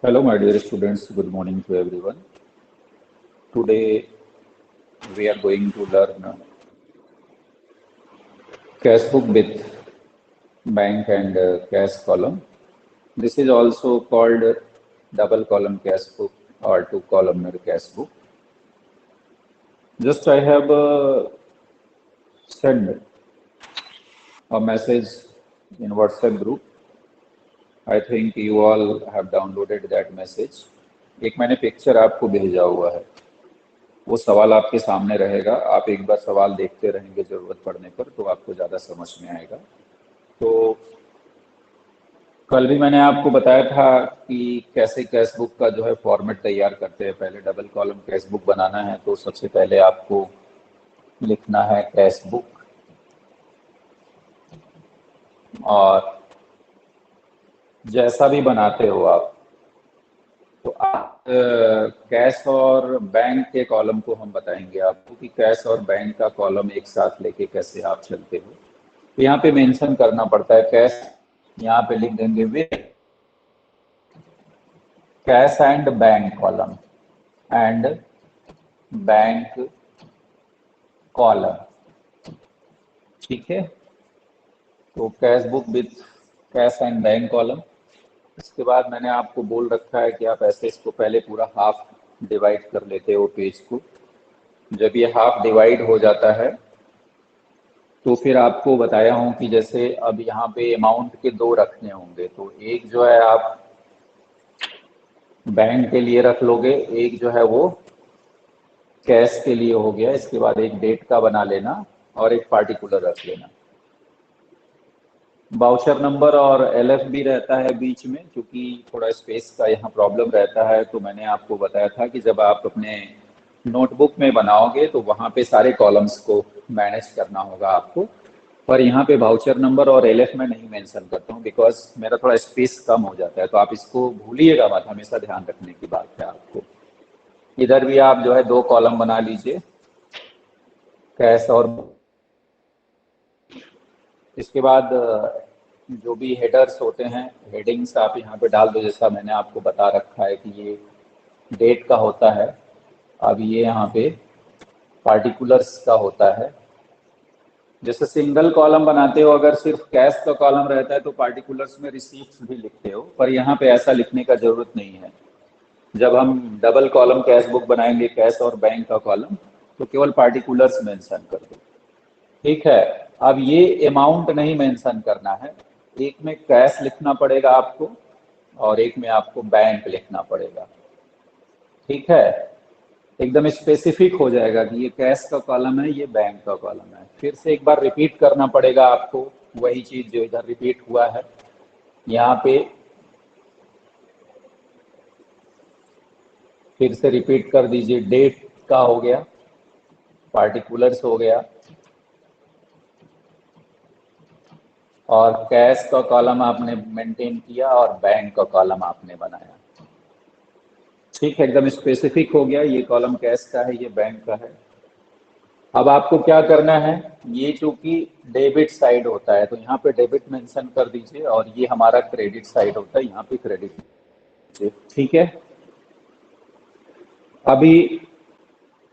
Hello, my dear students. Good morning to everyone. Today we are going to learn cash book with bank and cash column. This is also called double column cash book or two columnar cash book. Just I have sent a message in WhatsApp group. I think you all have downloaded that message. एक मैंने picture आपको भेजा हुआ है. वो सवाल आपके सामने रहेगा. आप एक बार सवाल देखते रहेंगे जरूरत पड़ने पर तो आपको ज़्यादा समझ में आएगा. तो कल भी मैंने आपको बताया था कि कैसे कैश बुक का जो है फॉर्मेट तैयार करते हैं. पहले डबल कॉलम कैश बुक बनाना है तो सबसे पहले आपको लिखना है कैश बुक और जैसा भी बनाते हो आप तो आप कैश और बैंक के कॉलम को हम बताएंगे आपको कि कैश और बैंक का कॉलम एक साथ लेके कैसे आप चलते हो. तो यहाँ पे मेंशन करना पड़ता है कैश. यहाँ पे लिख देंगे with cash and bank column and bank column. ठीक है. तो cash book with cash and bank column. इसके बाद मैंने आपको बोल रखा है कि आप ऐसे इसको पहले पूरा हाफ डिवाइड कर लेते हो पेज को. जब ये हाफ डिवाइड हो जाता है तो फिर आपको बताया हूँ कि जैसे अब यहाँ पे अमाउंट के दो रखने होंगे. तो एक जो है आप बैंक के लिए रख लोगे, एक जो है वो कैश के लिए हो गया. इसके बाद एक डेट का बना लेना और एक पार्टिकुलर रख लेना. वाउचर नंबर और एलएफ भी रहता है बीच में क्योंकि थोड़ा स्पेस का यहाँ प्रॉब्लम रहता है. तो मैंने आपको बताया था कि जब आप अपने नोटबुक में बनाओगे तो वहाँ पे सारे कॉलम्स को मैनेज करना होगा आपको. पर यहाँ पे वाउचर नंबर और एलएफ में नहीं मेंशन करता हूँ बिकॉज मेरा थोड़ा स्पेस कम हो जाता है. तो आप इसको भूलिएगा मत, हमेशा ध्यान रखने की बात है आपको. इधर भी आप जो है दो कॉलम बना लीजिए कैश और. इसके बाद जो भी हेडर्स होते हैं हेडिंग्स आप यहाँ पे डाल दो. जैसा मैंने आपको बता रखा है कि ये डेट का होता है. अब ये यहाँ पे पार्टिकुलर्स का होता है. जैसे सिंगल कॉलम बनाते हो अगर सिर्फ कैश का कॉलम रहता है तो पार्टिकुलर्स में रिसीप्ट्स भी लिखते हो. पर यहाँ पे ऐसा लिखने का जरूरत नहीं है. जब हम डबल कॉलम कैश बुक बनाएंगे कैश और बैंक का कॉलम तो केवल पार्टिकुलर्स मेंशन कर दो. ठीक है. अब ये अमाउंट नहीं मेंशन करना है. एक में कैश लिखना पड़ेगा आपको और एक में आपको बैंक लिखना पड़ेगा. ठीक है. एकदम स्पेसिफिक हो जाएगा कि ये कैश का कॉलम है, ये बैंक का कॉलम है. फिर से एक बार रिपीट करना पड़ेगा आपको वही चीज जो इधर रिपीट हुआ है. यहाँ पे फिर से रिपीट कर दीजिए. डेट का हो गया, पार्टिकुलर्स हो गया और कैश का कॉलम आपने मेंटेन किया और बैंक का कॉलम आपने बनाया. ठीक है. एकदम स्पेसिफिक हो गया. ये कॉलम कैश का है, ये बैंक का है. अब आपको क्या करना है, ये चूंकि डेबिट साइड होता है तो यहाँ पे डेबिट मेंशन कर दीजिए और ये हमारा क्रेडिट साइड होता है, यहाँ पे क्रेडिट. ठीक है. अभी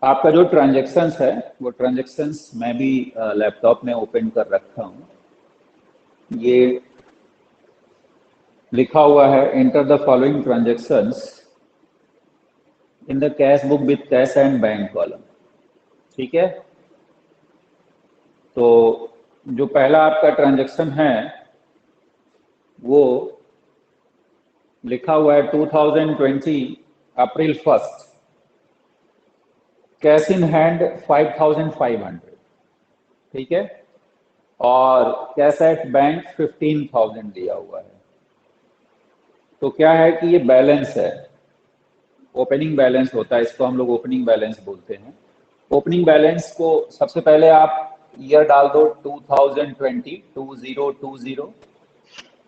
आपका जो ट्रांजेक्शन्स है वो ट्रांजेक्शन्स मैं भी लैपटॉप में ओपन कर रखा हूँ. ये लिखा हुआ है enter the following transactions in the cash book with cash and bank column. ठीक है. तो जो पहला आपका ट्रांजेक्शन है वो लिखा हुआ है 2020 अप्रैल 1 कैश इन हैंड 5500. ठीक है. और कैश एट बैंक 15,000 दिया हुआ है. तो क्या है कि ये बैलेंस है, ओपनिंग बैलेंस होता है. इसको हम लोग ओपनिंग बैलेंस बोलते हैं. ओपनिंग बैलेंस को सबसे पहले आप ईयर डाल दो 2020 2020.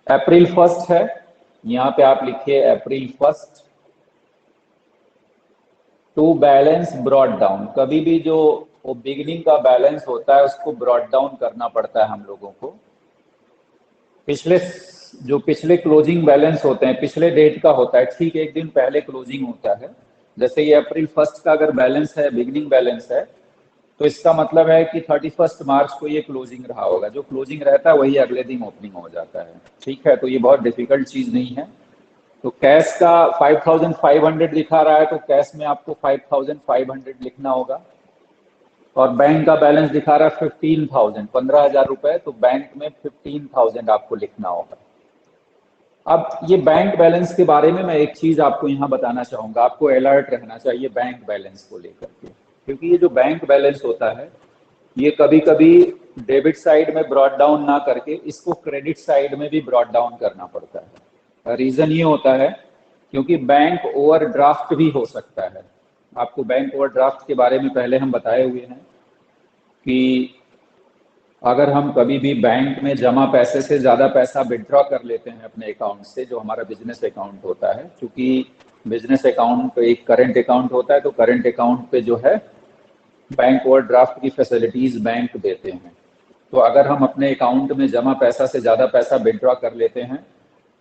अप्रैल 1 है, यहाँ पे आप लिखिए अप्रैल 1 टू बैलेंस ब्रॉड डाउन. कभी भी जो वो बिगिनिंग का बैलेंस होता है उसको ब्रॉड डाउन करना पड़ता है हम लोगों को. पिछले जो पिछले क्लोजिंग बैलेंस होते हैं, पिछले डेट का होता है, ठीक एक दिन पहले क्लोजिंग होता है। जैसे ये अप्रैल 1 का अगर बैलेंस है, बिगनिंग बैलेंस है, तो इसका मतलब है कि 31 मार्च को ये क्लोजिंग रहा होगा। जो क्लोजिंग रहता है वही अगले दिन ओपनिंग हो जाता है। ठीक है, तो ये बहुत डिफिकल्ट चीज नहीं है। तो कैश का 5500 दिखा रहा है, तो कैश में आपको 5500 लिखना होगा। और बैंक का बैलेंस दिखा रहा है 15,000 रुपए, तो बैंक में 15,000 आपको लिखना होगा। अब ये बैंक बैलेंस के बारे में मैं एक चीज आपको यहाँ बताना चाहूंगा, आपको अलर्ट रहना चाहिए बैंक बैलेंस को लेकर के, क्योंकि ये जो बैंक बैलेंस होता है ये कभी कभी डेबिट साइड में ब्रॉट डाउन ना करके इसको क्रेडिट साइड में भी ब्रॉट डाउन करना पड़ता है। रीजन ये होता है क्योंकि बैंक ओवरड्राफ्ट भी हो सकता है। आपको बैंक ओवरड्राफ्ट के बारे में पहले हम बताए हुए हैं कि अगर हम कभी भी बैंक में जमा पैसे से ज़्यादा पैसा विड्रॉ कर लेते हैं अपने अकाउंट से, जो हमारा बिजनेस अकाउंट होता है, क्योंकि बिजनेस अकाउंट एक करंट अकाउंट होता है, तो करंट अकाउंट पे जो है बैंक ओवरड्राफ्ट की फैसिलिटीज बैंक देते हैं। तो अगर हम अपने अकाउंट में जमा पैसा से ज़्यादा पैसा विड्रॉ कर लेते हैं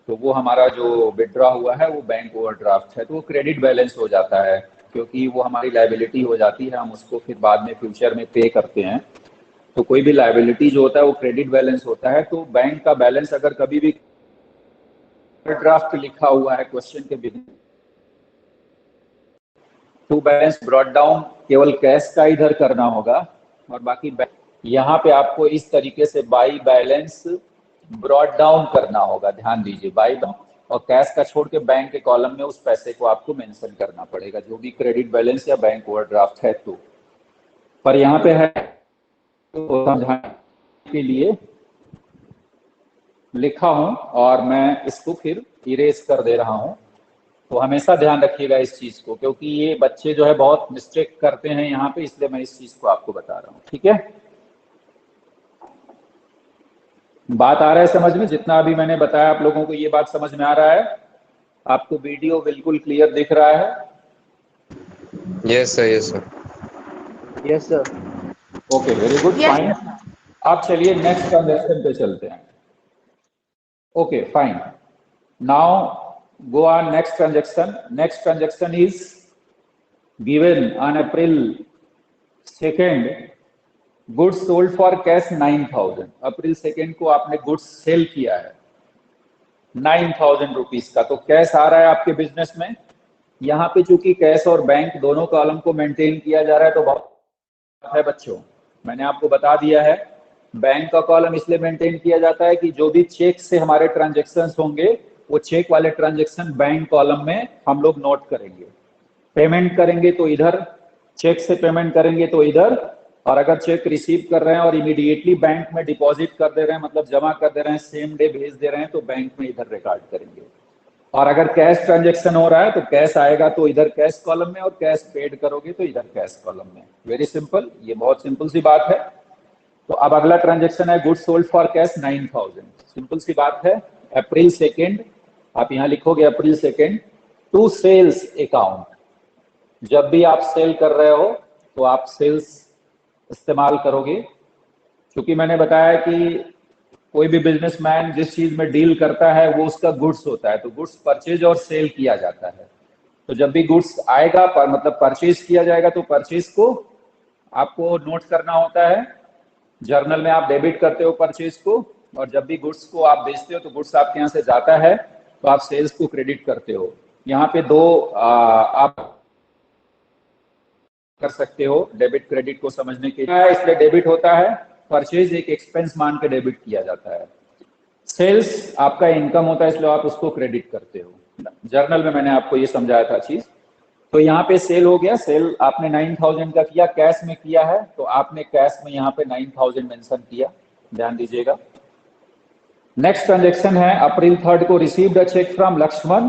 तो वो हमारा जो विड्रॉ हुआ है वो बैंक ओवरड्राफ्ट है, तो वो क्रेडिट बैलेंस हो जाता है, क्योंकि वो हमारी लायबिलिटी हो जाती है, हम उसको फिर बाद में फ्यूचर में पे करते हैं। तो कोई भी लायबिलिटी जो होता है वो क्रेडिट बैलेंस होता है। तो बैंक का बैलेंस अगर कभी भी ड्राफ्ट लिखा हुआ है क्वेश्चन के beginning, to balance brought down केवल कैश का इधर करना होगा, और बाकी यहाँ पे आपको इस तरीके से बाई बैलेंस ब्रॉट डाउन करना होगा। ध्यान दीजिए, बाई और कैश का छोड़ के बैंक के कॉलम में उस पैसे को आपको मेंशन करना पड़ेगा, जो भी क्रेडिट बैलेंस या बैंक ओवरड्राफ्ट है। तो पर यहाँ पे है तो समझाने के लिए लिखा हूं और मैं इसको फिर इरेज कर दे रहा हूं। तो हमेशा ध्यान रखिएगा इस चीज को, क्योंकि ये बच्चे जो है बहुत मिस्टेक करते हैं यहाँ पे, इसलिए मैं इस चीज को आपको बता रहा हूँ। ठीक है, बात आ रहा है समझ में? जितना अभी मैंने बताया आप लोगों को ये बात समझ में आ रहा है? आपको वीडियो बिल्कुल क्लियर दिख रहा है? Yes sir, yes sir, yes sir. Okay, very good, fine. अब चलिए नेक्स्ट ट्रांजैक्शन पे चलते हैं। Okay fine, now go on next transaction. Next transaction is given on April 2nd. Goods sold for cash 9,000. अप्रैल 2 को आपने गुड्स सेल किया है 9,000 rupees का, तो कैश आ रहा है आपके बिजनेस में। यहाँ पे चूंकि कैश और बैंक दोनों कॉलम को मेंटेन किया जा रहा है, तो बहुत है बच्चों, मैंने आपको बता दिया है। बैंक का कॉलम इसलिए मेंटेन किया जाता है कि जो भी चेक से हमारे ट्रांजेक्शन होंगे वो चेक वाले ट्रांजेक्शन बैंक कॉलम में हम लोग नोट करेंगे। पेमेंट करेंगे तो इधर, चेक से पेमेंट करेंगे तो इधर, और अगर चेक रिसीव कर रहे हैं और इमीडिएटली बैंक में डिपॉजिट कर दे रहे हैं, मतलब जमा कर दे रहे हैं, सेम डे भेज दे रहे हैं, तो बैंक में इधर रिकॉर्ड करेंगे। और अगर कैश ट्रांजेक्शन हो रहा है तो कैश आएगा तो इधर कैश कॉलम में, और कैश पेड करोगे तो इधर कैश कॉलम में। वेरी सिंपल, ये बहुत सिंपल सी बात है। तो अब अगला ट्रांजेक्शन है goods sold for cash 9,000। Simple सी बात है, अप्रैल 2, आप यहाँ लिखोगे अप्रैल 2 टू सेल्स अकाउंट। जब भी आप सेल कर रहे हो तो आप सेल्स इस्तेमाल करोगे, क्योंकि मैंने बताया कि कोई भी बिजनेसमैन जिस चीज में डील करता है वो उसका गुड्स होता है, तो गुड्स परचेज और सेल किया जाता है। तो जब भी गुड्स आएगा मतलब परचेज किया जाएगा, तो परचेज को आपको नोट करना होता है, जर्नल में आप डेबिट करते हो परचेज को, और जब भी गुड्स को आप बेचते हो तो गुड्स आपके यहाँ से जाता है तो आप सेल्स को क्रेडिट करते हो। यहाँ पे दो आप कर सकते हो डेबिट क्रेडिट को समझने के लिए, इसलिए डेबिट होता है, परचेज एक एक्सपेंस मान के डेबिट किया जाता है, सेल्स आपका इनकम होता है इसलिए आप उसको क्रेडिट करते हो। जर्नल में मैंने आपको ये समझाया था चीज। तो यहाँ पे सेल हो गया, सेल आपने 9,000 का किया, कैश में किया है तो आपने कैश में यहाँ पे 9,000 मेंशन किया, ध्यान दीजिएगा। नेक्स्ट ट्रांजेक्शन है अप्रैल 3 को received a cheque from Lakshman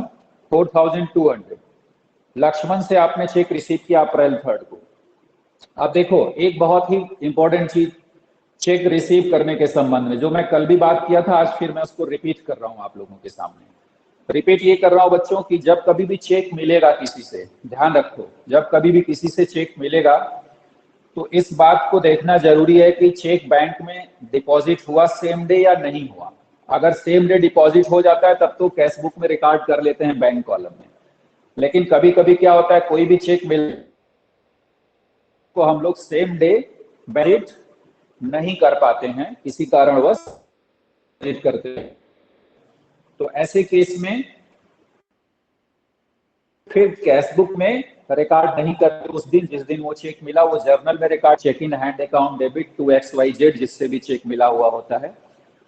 4,200। Lakshman से आपने चेक रिसीव किया अप्रैल 3 को। अब देखो एक बहुत ही इंपॉर्टेंट चीज चेक रिसीव करने के संबंध में, जो मैं कल भी बात किया था, आज फिर मैं उसको रिपीट कर रहा हूं आप लोगों के सामने। रिपीट ये कर रहा हूं बच्चों कि जब कभी भी चेक मिलेगा किसी से, ध्यान रखो, जब कभी भी किसी से चेक मिलेगा तो इस बात को देखना जरूरी है कि चेक बैंक में डिपॉजिट हुआ सेम डे या नहीं हुआ। अगर सेम डे डिपॉजिट हो जाता है तब तो कैश बुक में रिकॉर्ड कर लेते हैं बैंक कॉलम में, लेकिन कभी कभी क्या होता है कोई भी चेक मिल को हम लोग सेम डे वेलिड नहीं कर पाते हैं, किसी कारणवश वेलिड करते हैं, तो ऐसे केस में फिर कैश बुक में रिकॉर्ड नहीं करते उस दिन जिस दिन वो चेक मिला, वो जर्नल में record cheque in hand account debit to XYZ जिससे भी चेक मिला हुआ होता है,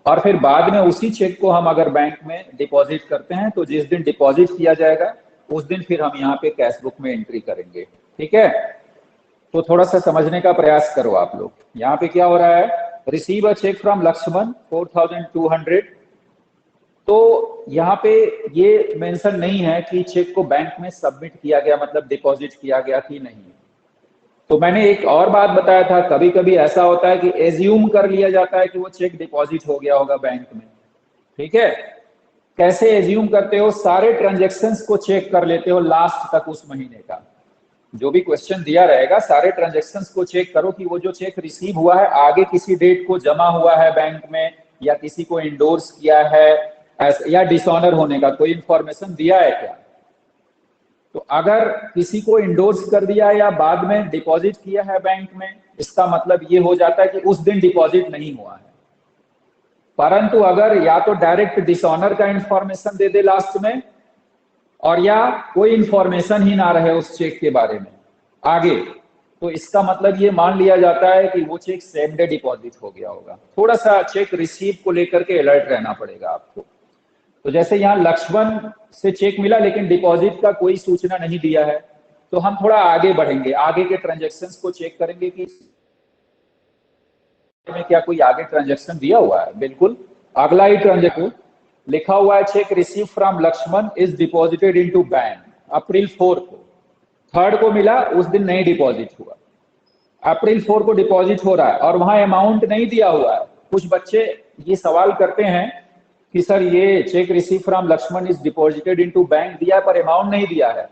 और फिर बाद में उसी चेक को हम अगर बैंक में डिपॉजिट करते हैं तो जिस दिन डिपॉजिट किया जाएगा उस दिन फिर हम यहाँ पे कैश बुक में एंट्री करेंगे। ठीक है, तो थोड़ा सा समझने का प्रयास करो आप लोग। यहाँ पे क्या हो रहा है, receive a cheque from Lakshman 4200, तो यहाँ पे ये मेंशन नहीं है कि चेक को बैंक में सबमिट किया गया, मतलब डिपॉजिट किया गया कि नहीं। तो मैंने एक और बात बताया था, कभी कभी ऐसा होता है कि एज्यूम कर लिया जाता है कि वो चेक डिपॉजिट हो गया होगा बैंक में। ठीक है, कैसे एज्यूम करते हो, सारे ट्रांजेक्शन्स को चेक कर लेते हो लास्ट तक उस महीने का, जो भी क्वेश्चन दिया रहेगा सारे ट्रांजेक्शन्स को चेक करो कि वो जो चेक रिसीव हुआ है आगे किसी डेट को जमा हुआ है बैंक में, या किसी को इंडोर्स किया है, या डिसऑनर होने का कोई इंफॉर्मेशन दिया है क्या। तो अगर किसी को इंडोर्स कर दिया या बाद में डिपॉजिट किया है बैंक में, इसका मतलब ये हो जाता है कि उस दिन डिपॉजिट नहीं हुआ है। परंतु अगर या तो डायरेक्ट डिसऑनर का इंफॉर्मेशन दे दे लास्ट में, और या कोई इंफॉर्मेशन ही ना रहे उस चेक के बारे में आगे, तो इसका मतलब ये मान लिया जाता है कि वो चेक सेम डे डिपॉजिट हो गया होगा। थोड़ा सा चेक रिसीव को लेकर के अलर्ट रहना पड़ेगा आपको। तो जैसे यहाँ लक्ष्मण से चेक मिला लेकिन डिपॉजिट का कोई सूचना नहीं दिया है, तो हम थोड़ा आगे बढ़ेंगे, आगे के ट्रांजेक्शन्स को चेक करेंगे कि में क्या कोई आगे ट्रांजेक्शन दिया हुआ है। बिल्कुल अगला ही ट्रांजेक्शन लिखा हुआ है, cheque receive from Lakshman is deposited into bank April 4 को, 3rd को मिला, उस दिन नहीं डिपॉजिट हुआ, अप्रैल 4 को डिपॉजिट हो रहा है और वहां अमाउंट नहीं दिया हुआ है। कुछ बच्चे ये सवाल करते हैं कि सर ये cheque receive from Lakshman is deposited into bank दिया है पर अमाउंट नहीं दिया है।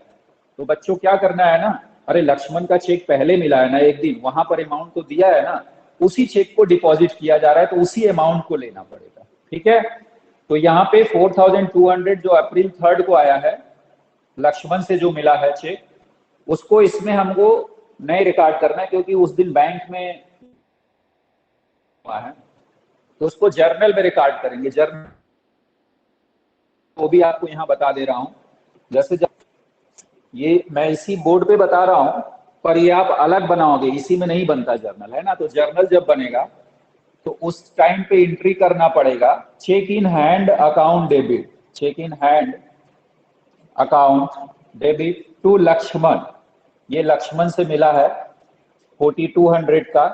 तो बच्चों क्या करना है ना, अरे लक्ष्मण का चेक पहले मिला है ना एक दिन, वहां पर अमाउंट तो दिया है ना, उसी चेक को डिपॉजिट किया जा रहा है तो उसी अमाउंट को लेना पड़ेगा। ठीक है, तो यहाँ पे 4200 जो अप्रैल 3rd को आया है लक्ष्मण से जो मिला है चेक, उसको इसमें हमको नहीं रिकॉर्ड करना है क्योंकि उस दिन बैंक में हुआ है, तो उसको जर्नल में रिकॉर्ड करेंगे। जर्नल वो भी आपको यहाँ बता दे रहा हूँ, जैसे जब ये मैं इसी बोर्ड पे बता रहा हूँ पर ये आप अलग बनाओगे, इसी में नहीं बनता जर्नल, है ना। तो जर्नल जब बनेगा तो उस टाइम पे एंट्री करना पड़ेगा cheque in hand account debit, cheque in hand account debit to Lakshman, ये लक्ष्मण से मिला है 4200 का,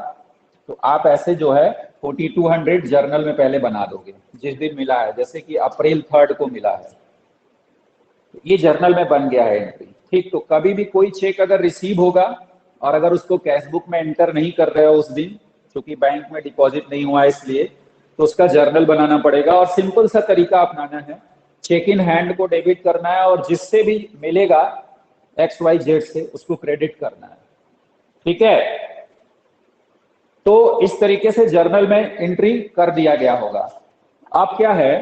तो आप ऐसे जो है 4200 जर्नल में पहले बना दोगे जिस दिन मिला है, जैसे कि अप्रैल 3rd को मिला है, तो ये जर्नल में बन गया है एंट्री। ठीक, तो कभी भी कोई चेक अगर रिसीव होगा और अगर उसको कैश बुक में एंटर नहीं कर रहे हो उस दिन, क्योंकि बैंक में डिपॉजिट नहीं हुआ है इसलिए, तो उसका जर्नल बनाना पड़ेगा और सिंपल सा तरीका अपनाना है, चेक इन हैंड को डेबिट करना है और जिससे भी मिलेगा XYZ से उसको क्रेडिट करना है। ठीक है, तो इस तरीके से जर्नल में एंट्री कर दिया गया होगा। अब क्या है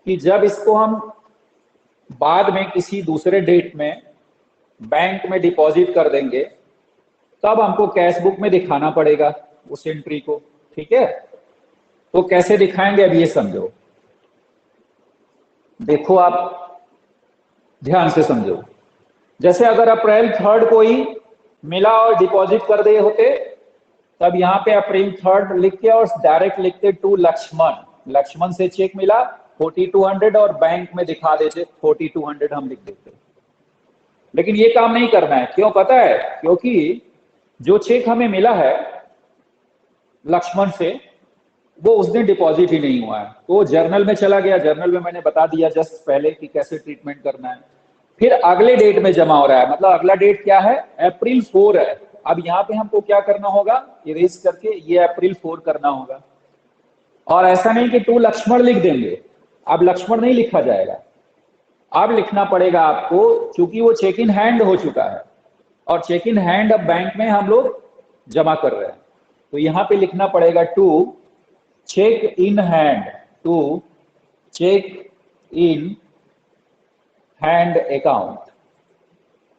कि जब इसको हम बाद में किसी दूसरे डेट में बैंक में डिपॉजिट कर देंगे तब हमको कैश बुक में दिखाना पड़ेगा उस एंट्री को। ठीक है, तो कैसे दिखाएंगे अब ये समझो, देखो आप ध्यान से समझो। जैसे अगर अप्रैल 3rd को ही मिला और डिपॉजिट कर दिए होते तब यहाँ पे अप्रैल 3rd लिख के और डायरेक्ट लिखते टू लक्ष्मण, लक्ष्मण से चेक मिला 4200 और बैंक में दिखा देते 4200 हम लिख देते। लेकिन ये काम नहीं करना है, क्यों पता है, क्योंकि जो चेक हमें मिला है लक्ष्मण से वो उस दिन डिपॉजिट ही नहीं हुआ है, तो जर्नल में चला गया। जर्नल में मैंने बता दिया जस्ट पहले कि कैसे ट्रीटमेंट करना है। फिर अगले डेट में जमा हो रहा है, मतलब अगला डेट क्या है, अप्रैल 4 है। अब यहाँ पे हमको क्या करना होगा, इरेज करके ये अप्रैल 4 करना होगा। और ऐसा नहीं कि टू लक्ष्मण लिख देंगे, अब लक्ष्मण नहीं लिखा जाएगा, अब लिखना पड़ेगा आपको, क्योंकि वो चेक इन हैंड हो चुका है और चेक इन हैंड अब बैंक में हम लोग जमा कर रहे हैं, तो यहाँ पे लिखना पड़ेगा to cheque in hand to cheque in hand account,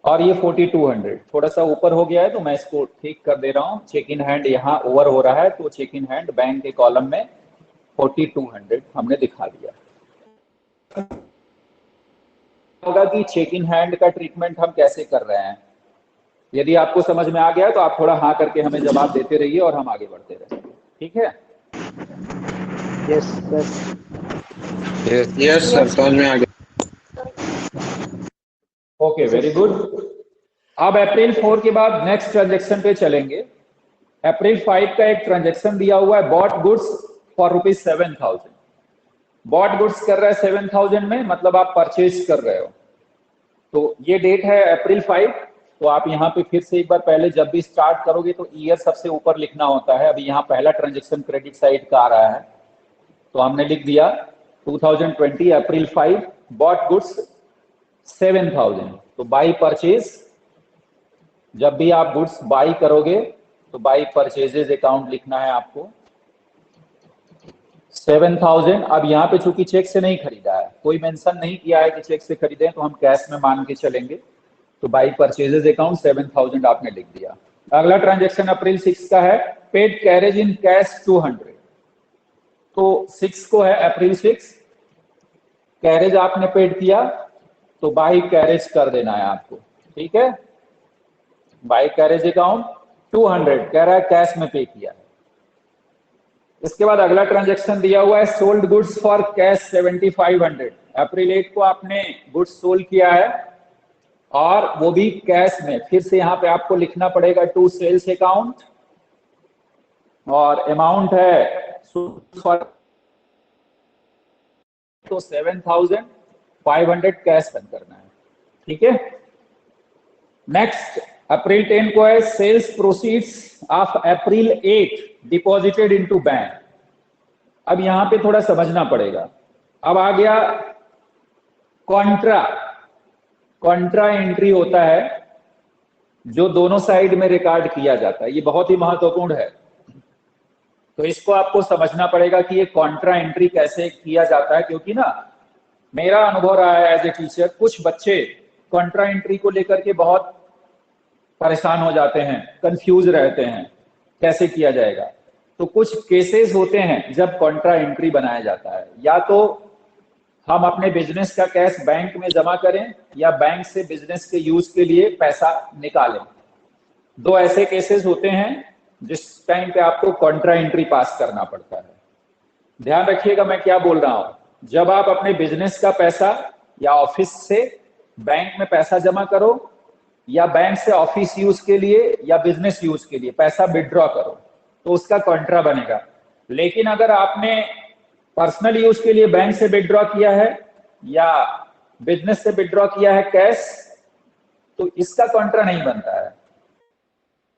और ये 4200 थोड़ा सा ऊपर हो गया है तो मैं इसको ठीक कर दे रहा हूँ। चेक इन हैंड यहाँ ओवर हो रहा है तो चेक इन हैंड बैंक के कॉलम में 4200 हमने दिखा दिया। होगा कि चेक इन हैंड का ट्रीटमेंट हम कैसे कर रहे हैं। यदि आपको समझ में आ गया तो आप थोड़ा हाँ करके हमें जवाब देते रहिए और हम आगे बढ़ते रहेंगे, ठीक है? Yes, sir. यस सर, समझ में आ गया। Okay, very good. अब अप्रैल 4 के बाद नेक्स्ट ट्रांजेक्शन पे चलेंगे। अप्रैल 5 का एक ट्रांजेक्शन दिया हुआ है, bought goods for ₹7,000। Bought goods कर रहा है 7,000 में, मतलब आप परचेज कर रहे हो। तो ये डेट है अप्रैल 5। तो आप यहाँ पे फिर से एक बार पहले जब भी स्टार्ट करोगे तो ईयर सबसे ऊपर लिखना होता है। अभी यहाँ पहला ट्रांजेक्शन क्रेडिट साइड का आ रहा है तो हमने लिख दिया 2020 अप्रैल 5 बॉट गुड्स 7,000। तो बाई परचेज, जब भी आप गुड्स बाई करोगे तो बाई परचेजेज अकाउंट लिखना है आपको 7,000। अब यहाँ पे चूंकि चेक से नहीं खरीदा है, कोई मेंशन नहीं किया है कि चेक से खरीदे, तो हम कैश में मान के चलेंगे। तो बाई परचेजेज अकाउंट 7,000 आपने लिख दिया। अगला ट्रांजेक्शन अप्रैल 6 का है, पेड कैरेज इन कैश 200। तो 6 को है अप्रैल 6, कैरेज आपने पेड किया तो बाई कैरेज कर देना है आपको, ठीक है? बाई कैरेज अकाउंट 200 कह रहा है, कैश में पे किया है। इसके बाद अगला ट्रांजैक्शन दिया हुआ है, सोल्ड गुड्स फॉर कैश 7,500। अप्रैल 8 को आपने गुड्स सोल्ड किया है और वो भी कैश में। फिर से यहाँ पे आपको लिखना पड़ेगा टू सेल्स अकाउंट, और अमाउंट है तो 7,500 कैश बंद करना है, ठीक है? नेक्स्ट अप्रैल 10 को है, sales proceeds of April 8 deposited into bank. अब यहां पे थोड़ा समझना पड़ेगा। अब आ गया कॉन्ट्रा। कॉन्ट्रा एंट्री होता है जो दोनों साइड में रिकॉर्ड किया जाता है, ये बहुत ही महत्वपूर्ण है। तो इसको आपको समझना पड़ेगा कि ये कॉन्ट्रा एंट्री कैसे किया जाता है, क्योंकि ना मेरा अनुभव रहा है एज ए टीचर, कुछ बच्चे कॉन्ट्रा एंट्री को लेकर के बहुत परेशान हो जाते हैं, कंफ्यूज रहते हैं कैसे किया जाएगा। तो कुछ केसेस होते हैं जब कॉन्ट्रा एंट्री बनाया जाता है, या तो हम अपने बिजनेस का कैश बैंक में जमा करें या बैंक से बिजनेस के यूज के लिए पैसा निकालें। दो ऐसे केसेस होते हैं जिस टाइम पे आपको कॉन्ट्रा एंट्री पास करना पड़ता है। ध्यान रखिएगा मैं क्या बोल रहा हूं। जब आप अपने बिजनेस का पैसा या ऑफिस से बैंक में पैसा जमा करो, या बैंक से ऑफिस यूज के लिए या बिजनेस यूज के लिए पैसा विड्रॉ करो, तो उसका कॉन्ट्रा बनेगा। लेकिन अगर आपने पर्सनल यूज के लिए बैंक से विड्रॉ किया है या बिजनेस से विड्रॉ किया है कैश, तो इसका कॉन्ट्रा नहीं बनता है।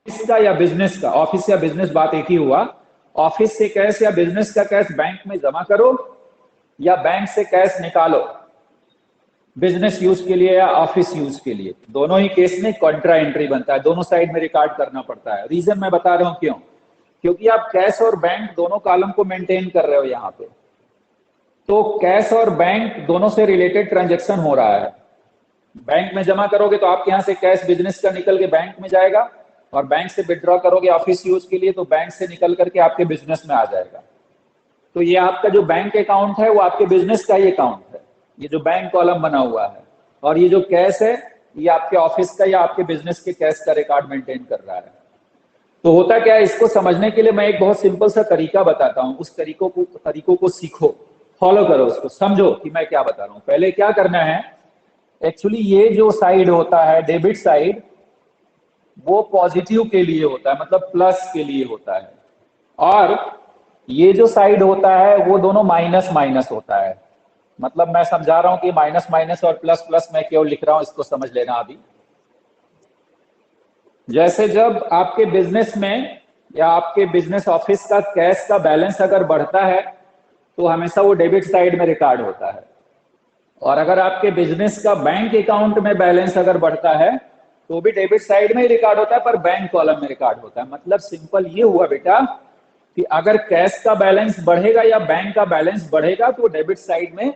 इसका या बिजनेस का, ऑफिस या बिजनेस बात एक ही हुआ। ऑफिस से कैश या बिजनेस का कैश बैंक में जमा करो या बैंक से कैश निकालो, बिजनेस यूज के लिए या ऑफिस यूज के लिए, दोनों ही केस में कॉन्ट्रा एंट्री बनता है। दोनों साइड में रिकॉर्ड करना पड़ता है। रीजन मैं बता रहा हूं क्यों, क्योंकि आप कैश और बैंक दोनों कॉलम को मेंटेन कर रहे हो यहाँ पे। तो कैश और बैंक दोनों से रिलेटेड ट्रांजैक्शन हो रहा है। बैंक में जमा करोगे तो आपके यहाँ से कैश बिजनेस का निकल के बैंक में जाएगा, और बैंक से विड्रॉ करोगे ऑफिस यूज के लिए तो बैंक से निकल करके आपके बिजनेस में आ जाएगा। तो ये आपका जो बैंक अकाउंट है वो आपके बिजनेस का ही अकाउंट है, ये जो बैंक कॉलम बना हुआ है। और ये जो कैश है ये आपके ऑफिस का या आपके बिजनेस के कैश का रिकॉर्ड मेंटेन कर रहा है। तो होता क्या है, इसको समझने के लिए मैं एक बहुत सिंपल सा तरीका बताता हूँ। उस तरीकों को सीखो, फॉलो करो, उसको समझो कि मैं क्या बता रहा हूँ। पहले क्या करना है, एक्चुअली ये जो साइड होता है डेबिट साइड, वो पॉजिटिव के लिए होता है, मतलब प्लस के लिए होता है। और ये जो साइड होता है वो दोनों माइनस माइनस होता है। मतलब मैं समझा रहा हूं कि माइनस माइनस और प्लस प्लस मैं क्यों लिख रहा हूं, इसको समझ लेना अभी। जैसे जब आपके बिजनेस में या आपके बिजनेस ऑफिस का कैश का बैलेंस अगर बढ़ता है तो हमेशा वो डेबिट साइड में रिकॉर्ड होता है। और अगर आपके बिजनेस का बैंक अकाउंट में बैलेंस अगर बढ़ता है तो भी डेबिट साइड में ही रिकॉर्ड होता है, पर बैंक कॉलम में रिकॉर्ड होता है। मतलब सिंपल ये हुआ बेटा कि अगर कैश का बैलेंस बढ़ेगा या बैंक का बैलेंस बढ़ेगा तो डेबिट साइड में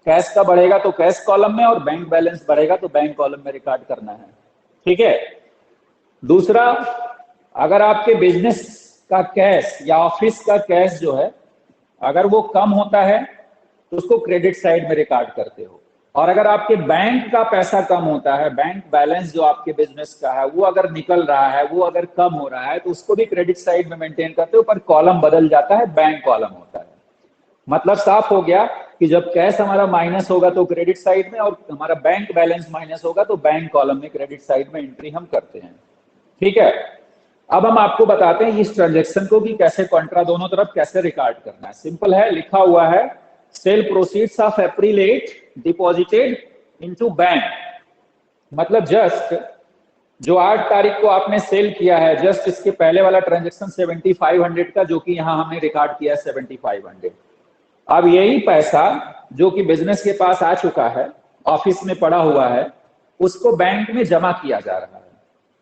कैश का बढ़ेगा तो कैश कॉलम में, और बैंक बैलेंस बढ़ेगा तो बैंक कॉलम में रिकॉर्ड करना है। ठीक है। दूसरा, अगर आपके बिजनेस का कैश या ऑफिस का कैश जो है अगर वो कम होता है तो उसको क्रेडिट साइड में रिकॉर्ड करते हो, और अगर आपके बैंक का पैसा कम होता है, बैंक बैलेंस जो आपके बिजनेस का है वो अगर निकल रहा है, वो अगर कम हो रहा है, तो उसको भी क्रेडिट साइड में मेंटेन करते हो, पर कॉलम बदल जाता है, बैंक कॉलम होता है। मतलब साफ हो गया कि जब कैश हमारा माइनस होगा तो क्रेडिट साइड में, और हमारा बैंक बैलेंस माइनस होगा तो बैंक कॉलम में क्रेडिट साइड में एंट्री हम करते हैं। ठीक है। अब हम आपको बताते हैं इस ट्रांजेक्शन को कि कैसे कॉन्ट्रा दोनों तरफ कैसे रिकॉर्ड करना है। सिंपल है, लिखा हुआ है sale proceeds of April 8 deposited into bank. मतलब जस्ट जो 8 तारीख को आपने सेल किया है, जस्ट इसके पहले वाला ट्रांजेक्शन 7500 का, जो कि यहां हमने रिकॉर्ड किया 7500। अब यही पैसा जो कि बिजनेस के पास आ चुका है, ऑफिस में पड़ा हुआ है, उसको बैंक में जमा किया जा रहा है,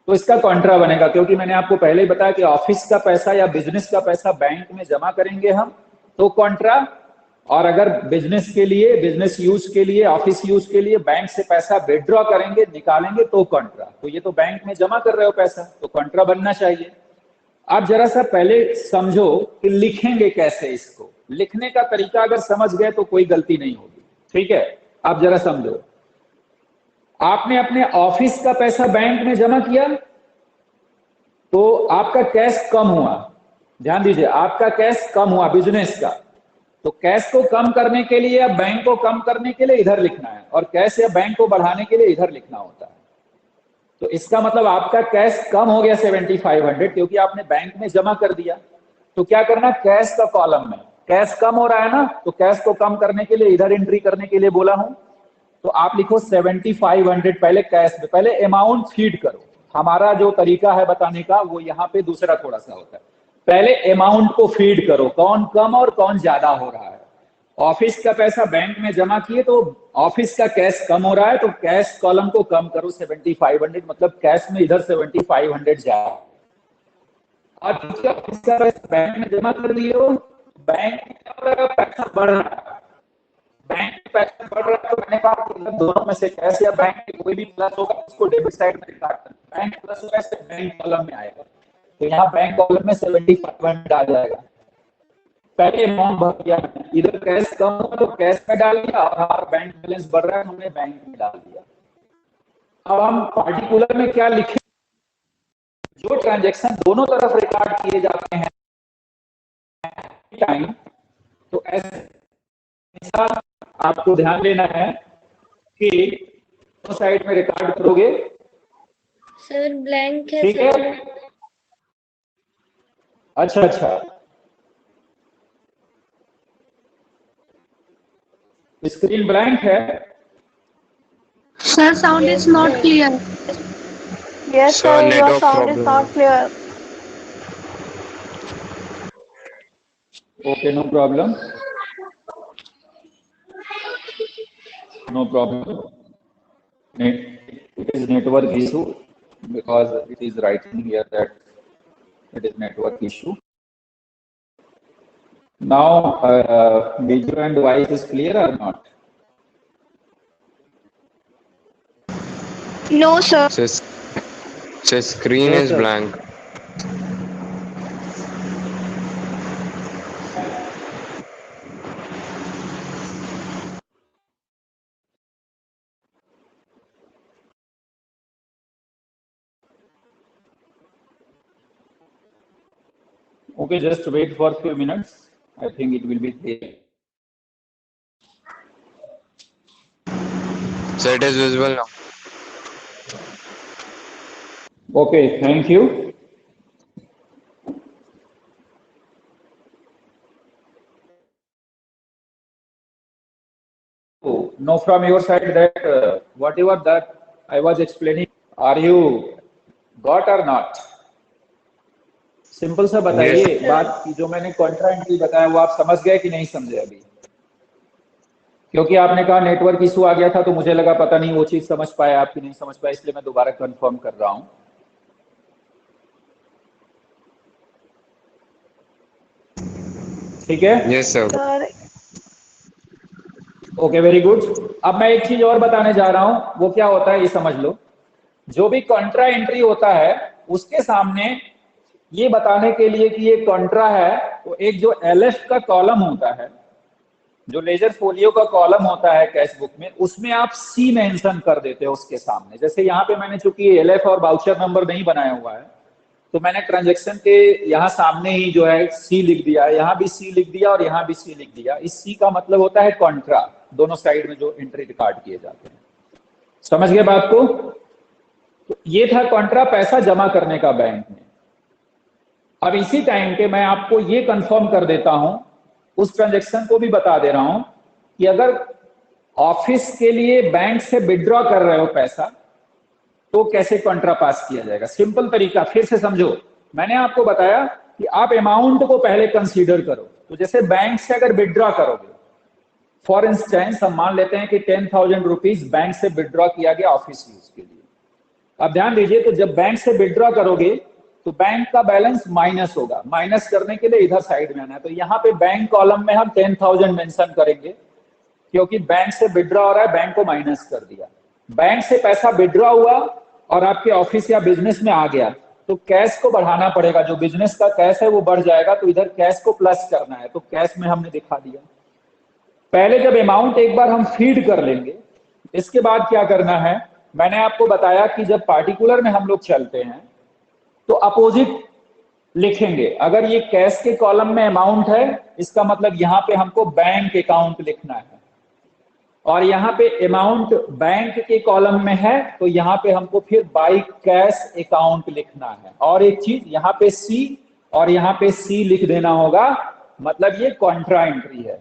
तो इसका कॉन्ट्रा बनेगा। क्योंकि मैंने आपको पहले ही बताया कि ऑफिस का पैसा या बिजनेस का पैसा बैंक में जमा करेंगे हम तो कॉन्ट्रा, और अगर बिजनेस के लिए, बिजनेस यूज के लिए, ऑफिस यूज के लिए बैंक से पैसा विड्रॉ करेंगे, निकालेंगे तो कॉन्ट्रा। तो ये तो बैंक में जमा कर रहे हो पैसा, तो कॉन्ट्रा बनना चाहिए। आप जरा सा पहले समझो कि लिखेंगे कैसे इसको। लिखने का तरीका अगर समझ गए तो कोई गलती नहीं होगी। ठीक है। आप जरा समझो, आपने अपने ऑफिस का पैसा बैंक में जमा किया तो आपका कैश कम हुआ। ध्यान दीजिए, आपका कैश कम हुआ बिजनेस का, तो कैश को कम करने के लिए या बैंक को कम करने के लिए इधर लिखना है, और कैश या बैंक को बढ़ाने के लिए इधर लिखना होता है। तो इसका मतलब आपका कैश कम हो गया 7500, क्योंकि आपने बैंक में जमा कर दिया। तो क्या करना, कैश का कॉलम में कैश कम हो रहा है ना, तो कैश को कम करने के लिए इधर एंट्री करने के लिए बोला हूं, तो आप लिखो 7500 पहले कैश में, पहले अमाउंट फीड करो। हमारा जो तरीका है बताने का वो यहाँ पे दूसरा थोड़ा सा होता है। पहले अमाउंट को फीड करो, कौन कम और कौन ज्यादा हो रहा है। ऑफिस का पैसा बैंक में जमा किए तो ऑफिस का कैश कम हो रहा है, तो कैश कॉलम को कम करो 7500, मतलब कैश में इधर 7500 जाए। और ऑफिस का पैसा बैंक में जमा कर दिए हो, बैंक में पैसा बढ़ रहा है, बैंक पैसा बढ़ रहा है, तो मैंने कहा कि दोनों में से कैश या बैंक में कोई भी प्लस होगा उसको डेबिट साइड में रिकॉर्ड करना। बैंक प्लस होगा तो बैंक कॉलम में आएगा, तो यहाँ बैंक कॉलम में 7500 आ जाएगा। पहले अमाउंट भर दिया, इधर कैश कम हुआ तो कैश में डाल दिया, और हमारा बैंक बैलेंस बढ़ रहा है हमने बैंक में डाल दिया। अब हम पार्टिकुलर में क्या लिखें, जो ट्रांजैक्शन दोनों तरफ रिकॉर्ड किए जाते हैं टाइम, तो ऐसा आपको ध्यान देना है कि दोनों साइड में रिकॉर्ड करोगे। सर ब्लैंक है। ठीक है। अच्छा अच्छा, स्क्रीन ब्लैंक है। Sir, sound is not clear. Yes, Sir, sir, your network sound is problem. not clear. Okay, no problem. No problem. It is network issue, because it is writing here that it is network issue. Now, video and voice is clear or not? No, sir. So screen No, is sir. blank. Okay, just wait for a few minutes. I think it will be clear. So it is visible now. Okay, thank you. Know from your side that whatever that I was explaining, are you got or not? Simple सा बताइए। Yes, sir. बात की जो मैंने Contra entry बताया वो आप समझ गए कि नहीं समझे अभी? क्योंकि आपने कहा नेटवर्क इशू आ गया था, तो मुझे लगा पता नहीं वो चीज समझ पाया आपकी नहीं समझ पाया, इसलिए मैं दोबारा कंफर्म कर रहा हूं। ठीक है? Yes, sir. Sir, okay, very good. अब मैं एक चीज और बताने जा रहा हूं, वो क्या होता है ये समझ लो। जो भी कॉन्ट्रा एंट्री होता है उसके सामने ये बताने के लिए कि ये कॉन्ट्रा है, तो एक जो एलएफ का कॉलम होता है, जो लेजर फोलियो का कॉलम होता है कैश बुक में, उसमें आप सी मेंशन कर देते हो उसके सामने। जैसे यहाँ पे मैंने चूंकि एलएफ और वाउचर नंबर नहीं बनाया हुआ है, तो मैंने ट्रांजैक्शन के यहाँ सामने ही जो है सी लिख दिया, यहाँ भी सी लिख दिया और यहाँ भी सी लिख दिया। इस सी का मतलब होता है कॉन्ट्रा, दोनों साइड में जो एंट्री रिकॉर्ड किए जाते हैं। समझ गए बात को? तो ये था कॉन्ट्रा, पैसा जमा करने का बैंक में। अब इसी टाइम पे मैं आपको ये कंफर्म कर देता हूं, उस ट्रांजैक्शन को भी बता दे रहा हूं कि अगर ऑफिस के लिए बैंक से विड्रॉ कर रहे हो पैसा, तो कैसे कॉन्ट्रा पास किया जाएगा। सिंपल तरीका फिर से समझो। मैंने आपको बताया कि आप अमाउंट को पहले कंसीडर करो। तो जैसे बैंक से अगर विड्रॉ करोगे, फॉर इंस्टेंस हम मान लेते हैं कि 10,000 रुपीज बैंक से विड्रॉ किया गया ऑफिस यूज के लिए। अब ध्यान दीजिए, तो जब बैंक से विड्रॉ करोगे तो बैंक का बैलेंस माइनस होगा। माइनस करने के लिए इधर साइड में आना है, तो यहाँ पे बैंक कॉलम में हम 10,000 मेंशन करेंगे, क्योंकि बैंक से विड्रॉ हो रहा है, बैंक को माइनस कर दिया। बैंक से पैसा विड्रॉ हुआ और आपके ऑफिस या बिजनेस में आ गया, तो कैश को बढ़ाना पड़ेगा। जो बिजनेस का कैश है वो बढ़ जाएगा, तो इधर कैश को प्लस करना है, तो कैश में हमने दिखा दिया। पहले जब अमाउंट एक बार हम फीड कर लेंगे, इसके बाद क्या करना है, मैंने आपको बताया कि जब पार्टिकुलर में हम लोग चलते हैं तो अपोजिट लिखेंगे। अगर ये कैश के कॉलम में अमाउंट है, इसका मतलब यहां पे हमको बैंक अकाउंट लिखना है, और यहाँ पे अमाउंट बैंक के कॉलम में है, तो यहाँ पे हमको फिर बाई कैश अकाउंट लिखना है। और एक चीज, यहाँ पे सी और यहाँ पे सी लिख देना होगा, मतलब ये कॉन्ट्रा एंट्री है।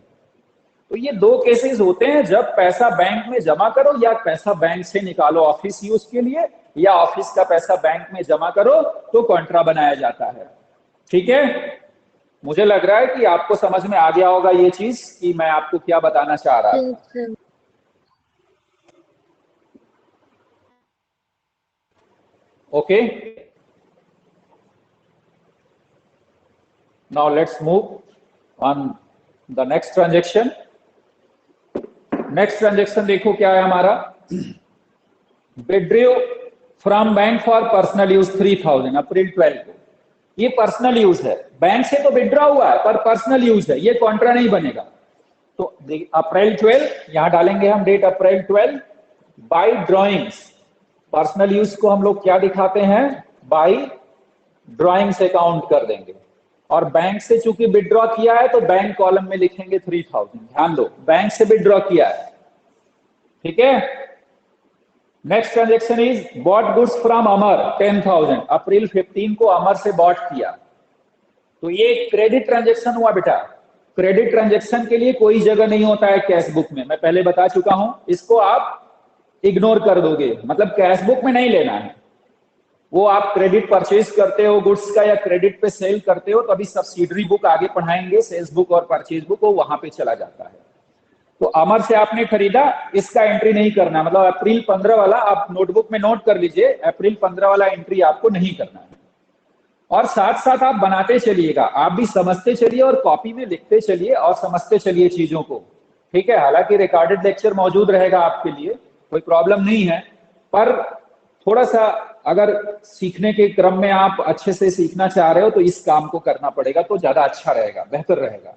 तो ये दो केसेस होते हैं, जब पैसा बैंक में जमा करो या पैसा बैंक से निकालो ऑफिस यूज के लिए, या ऑफिस का पैसा बैंक में जमा करो तो कॉन्ट्रा बनाया जाता है। ठीक है? मुझे लग रहा है कि आपको समझ में आ गया होगा ये चीज कि मैं आपको क्या बताना चाह रहा था। Yes, sir. Okay, now let's move on the next transaction. Next transaction देखो क्या है हमारा, withdraw from bank for personal use 3,000 अप्रैल 12 को। ये पर्सनल यूज है, बैंक से तो विड्रॉ हुआ है पर पर्सनल यूज है, ये कॉन्ट्रा नहीं बनेगा। तो अप्रैल 12 यहां डालेंगे हम, date April 12। By drawings, personal use को हम लोग क्या दिखाते हैं, बाय ड्रॉइंग्स अकाउंट कर देंगे। और बैंक से चूंकि विड्रॉ किया है तो बैंक कॉलम में लिखेंगे 3,000। ध्यान दो, बैंक से विड्रॉ किया है। ठीक है? Next transaction is bought goods from Amar 10,000 April 15 को अमर से बॉट किया। तो ये क्रेडिट ट्रांजेक्शन हुआ बेटा। क्रेडिट ट्रांजेक्शन के लिए कोई जगह नहीं होता है कैश बुक में, मैं पहले बता चुका हूं, इसको आप इग्नोर कर दोगे, मतलब कैश बुक में नहीं लेना है। वो आप क्रेडिट परचेज करते हो गुड्स का या क्रेडिट पे सेल करते हो, तो अभी सब्सिडरी बुक आगे पढ़ाएंगे, सेल्स बुक और परचेज बुक, वो वहां पे चला जाता है। तो अमर से आपने खरीदा, इसका एंट्री नहीं करना, मतलब अप्रैल 15 वाला आप नोटबुक में नोट कर लीजिए, अप्रैल 15 वाला एंट्री आपको नहीं करना है। और साथ साथ आप बनाते चलिएगा, आप भी समझते चलिए और कॉपी में लिखते चलिए और समझते चलिए चीजों को। ठीक है? हालांकि रिकॉर्डेड लेक्चर मौजूद रहेगा आपके लिए, कोई प्रॉब्लम नहीं है, पर थोड़ा सा अगर सीखने के क्रम में आप अच्छे से सीखना चाह रहे हो तो इस काम को करना पड़ेगा, तो ज्यादा अच्छा रहेगा, बेहतर रहेगा।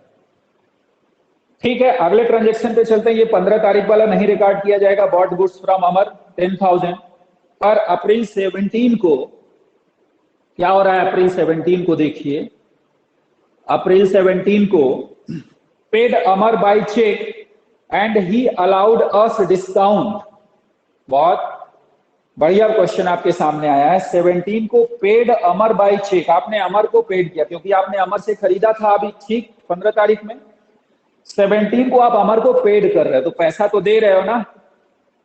ठीक है, अगले ट्रांजेक्शन पे चलते हैं। ये 15 तारीख वाला नहीं रिकॉर्ड किया जाएगा, बॉट गुड्स फ्रॉम अमर 10,000। और अप्रैल 17 को क्या हो रहा है, अप्रैल 17 को देखिए, अप्रैल 17 को paid Amar by cheque and he allowed us discount. बहुत बढ़िया क्वेश्चन आपके सामने आया है। 17 को पेड अमर बाय चेक, आपने अमर को पेड किया क्योंकि आपने अमर से खरीदा था अभी, ठीक 15 तारीख में। 17 को आप अमर को पेड कर रहे हो, तो पैसा तो दे रहे हो ना,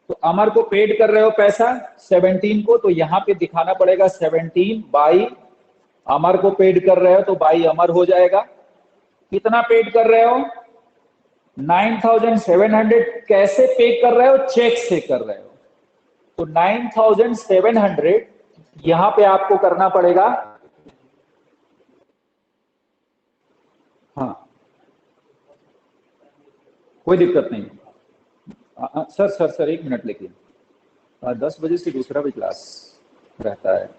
तो अमर को पेड कर रहे हो पैसा 17 को, तो यहां पे दिखाना पड़ेगा 17 बाई अमर को पेड कर रहे हो, तो बाई अमर हो जाएगा। कितना पेड कर रहे हो, 9,700। कैसे पे कर रहे हो, चेक से कर रहे हो, तो 9,700 यहां पे आपको करना पड़ेगा, हाँ कोई दिक्कत नहीं। सर 1 मिनट, लेकिन 10 बजे से दूसरा भी क्लास रहता है।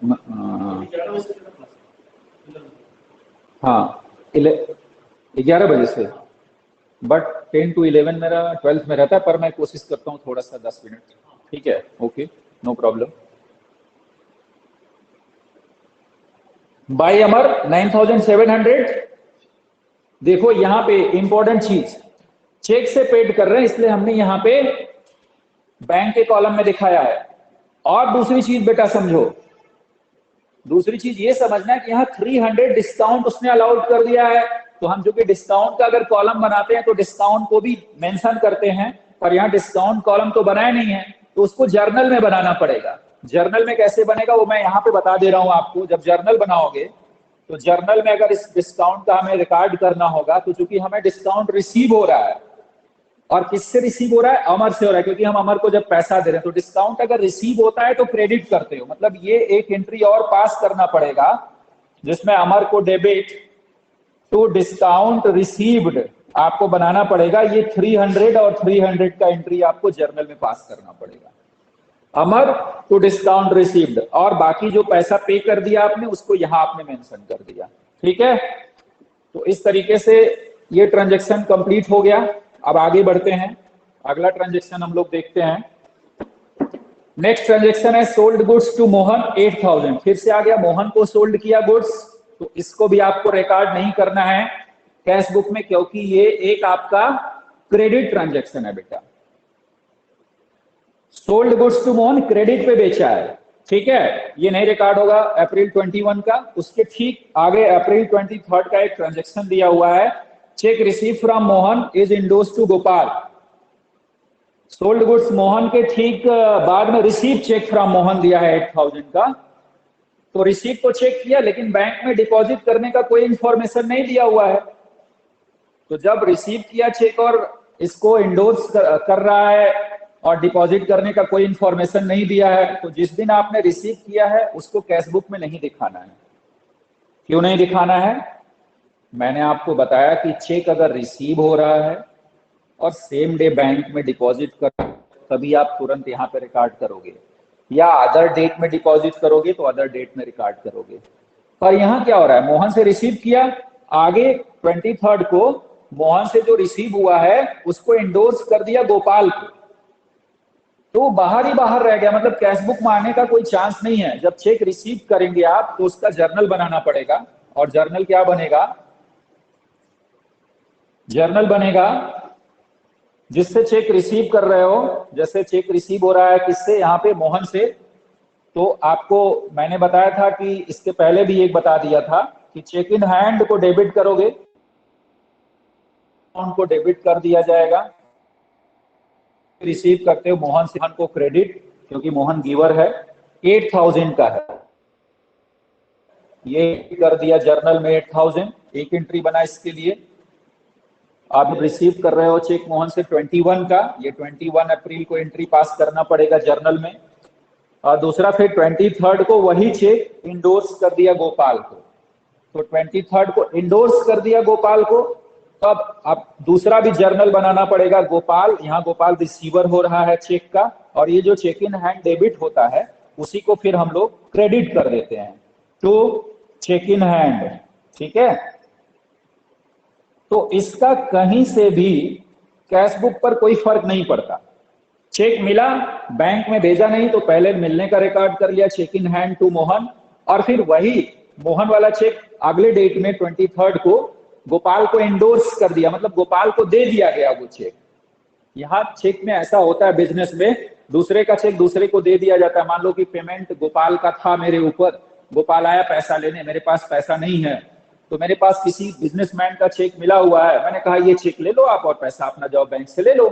हाँ 11 बजे से, बट 10 to 11 मेरा 12th में रहता है, पर मैं कोशिश करता हूँ थोड़ा सा 10 मिनट। ठीक है, ओके, नो प्रॉब्लम। बाय अमर 9700। देखो यहाँ पे इंपॉर्टेंट चीज, चेक से पेड कर रहे हैं, इसलिए हमने यहाँ पे बैंक के कॉलम में दिखाया है। और दूसरी चीज बेटा समझो, दूसरी चीज ये समझना है कि यहाँ 300 डिस्काउंट उसने अलाउड कर दिया है। तो हम जो कि डिस्काउंट का अगर कॉलम बनाते हैं तो डिस्काउंट को भी मेंशन करते हैं, पर यहाँ डिस्काउंट कॉलम तो बनाया नहीं है, तो उसको जर्नल में बनाना पड़ेगा। जर्नल में कैसे बनेगा वो मैं यहाँ पे बता दे रहा हूँ आपको। जब जर्नल बनाओगे तो जर्नल में अगर इस डिस्काउंट का हमें रिकॉर्ड करना होगा, तो चूंकि हमें डिस्काउंट रिसीव हो रहा है, और किससे रिसीव हो रहा है? अमर से हो रहा है, क्योंकि हम अमर को जब पैसा दे रहे हैं। तो डिस्काउंट अगर रिसीव होता है तो क्रेडिट करते हो, मतलब ये एक एंट्री और पास करना पड़ेगा जिसमें अमर को डेबिट टू डिस्काउंट रिसीव्ड आपको बनाना पड़ेगा। ये 300 और 300 का एंट्री आपको जर्नल में पास करना पड़ेगा। अमर टू डिस्काउंट रिसीव्ड, और बाकी जो पैसा पे कर दिया आपने उसको यहां आपने मेंशन कर दिया। ठीक है, तो इस तरीके से ये ट्रांजैक्शन कंप्लीट हो गया। अब आगे बढ़ते हैं, अगला ट्रांजैक्शन हम लोग देखते हैं। नेक्स्ट ट्रांजैक्शन है सोल्ड गुड्स टू मोहन 8000। फिर से आ गया, मोहन को सोल्ड किया गुड्स, तो इसको भी आपको रिकॉर्ड नहीं करना है कैश बुक में, क्योंकि ये एक आपका क्रेडिट ट्रांजैक्शन है बेटा। Sold goods to Mohan credit पे बेचा है, ठीक है, ये नहीं रिकॉर्ड होगा अप्रैल 21 का। उसके ठीक आगे अप्रैल 23 का एक ट्रांजैक्शन दिया हुआ है, cheque receive from Mohan is endorse to Gopal. Sold goods Mohan के ठीक बाद में रिसीव चेक फ्रॉम मोहन दिया है 8000 का। तो रिसीव तो चेक किया, लेकिन बैंक में डिपॉजिट करने का कोई इंफॉर्मेशन नहीं दिया हुआ है। तो जब रिसीव किया चेक और इसको इंडोर्स कर रहा है और डिपॉजिट करने का कोई इंफॉर्मेशन नहीं दिया है, तो जिस दिन आपने रिसीव किया है उसको कैश बुक में नहीं दिखाना है। क्यों नहीं दिखाना है? मैंने आपको बताया कि चेक अगर रिसीव हो रहा है और सेम डे बैंक में डिपॉजिट कर, तभी आप तुरंत यहाँ पे रिकॉर्ड करोगे, या अदर डेट में डिपॉजिट करोगे तो अदर डेट में रिकॉर्ड करोगे। पर यहाँ क्या हो रहा है, मोहन से रिसीव किया, आगे 23 को मोहन से जो रिसीव हुआ है उसको इंडोर्स कर दिया गोपाल को, तो बाहर ही बाहर रह गया, मतलब कैश बुक में आने का कोई चांस नहीं है। जब चेक रिसीव करेंगे आप तो उसका जर्नल बनाना पड़ेगा, और जर्नल क्या बनेगा? जर्नल बनेगा जिससे चेक रिसीव कर रहे हो। जैसे चेक रिसीव हो रहा है किससे? यहाँ पे मोहन से। तो आपको मैंने बताया था कि इसके पहले भी एक बता दिया था कि चेक इन हैंड को डेबिट करोगे, अमाउंट को डेबिट कर दिया जाएगा। रिसीव करते हो मोहन से, मोहन को क्रेडिट, क्योंकि मोहन गिवर है, 8000 का है, ये कर दिया जर्नल में 8000, एक एंट्री बना इसके लिए। आप रिसीव कर रहे हो चेक मोहन से 21 का, ये 21 अप्रैल को एंट्री पास करना पड़ेगा जर्नल में। और दूसरा फिर 23 को वही चेक इंडोर्स कर दिया गोपाल को, तो 23 को इंडोर्स कर दिया गोपाल को। तब अब दूसरा भी जर्नल बनाना पड़ेगा गोपाल, यहाँ गोपाल रिसीवर हो रहा है चेक का, और ये जो चेक इन हैंड डेबिट होता है उसी को फिर हम लोग क्रेडिट कर देते हैं टू चेक इन हैंड। ठीक है, तो इसका कहीं से भी कैश बुक पर कोई फर्क नहीं पड़ता। चेक मिला, बैंक में भेजा नहीं, तो पहले मिलने का रिकॉर्ड कर लिया cheque in hand to Mohan, और फिर वही मोहन वाला चेक अगले डेट में 23 को गोपाल को इंडोर्स कर दिया, मतलब गोपाल को दे दिया गया वो चेक। यहाँ चेक में ऐसा होता है बिजनेस में, दूसरे का चेक दूसरे को दे दिया जाता है। मान लो कि पेमेंट गोपाल का था मेरे ऊपर, गोपाल आया पैसा लेने, मेरे पास पैसा नहीं है, तो मेरे पास किसी बिजनेसमैन का चेक मिला हुआ है, मैंने कहा ये चेक ले लो आप और पैसा अपना जाओ बैंक से ले लो,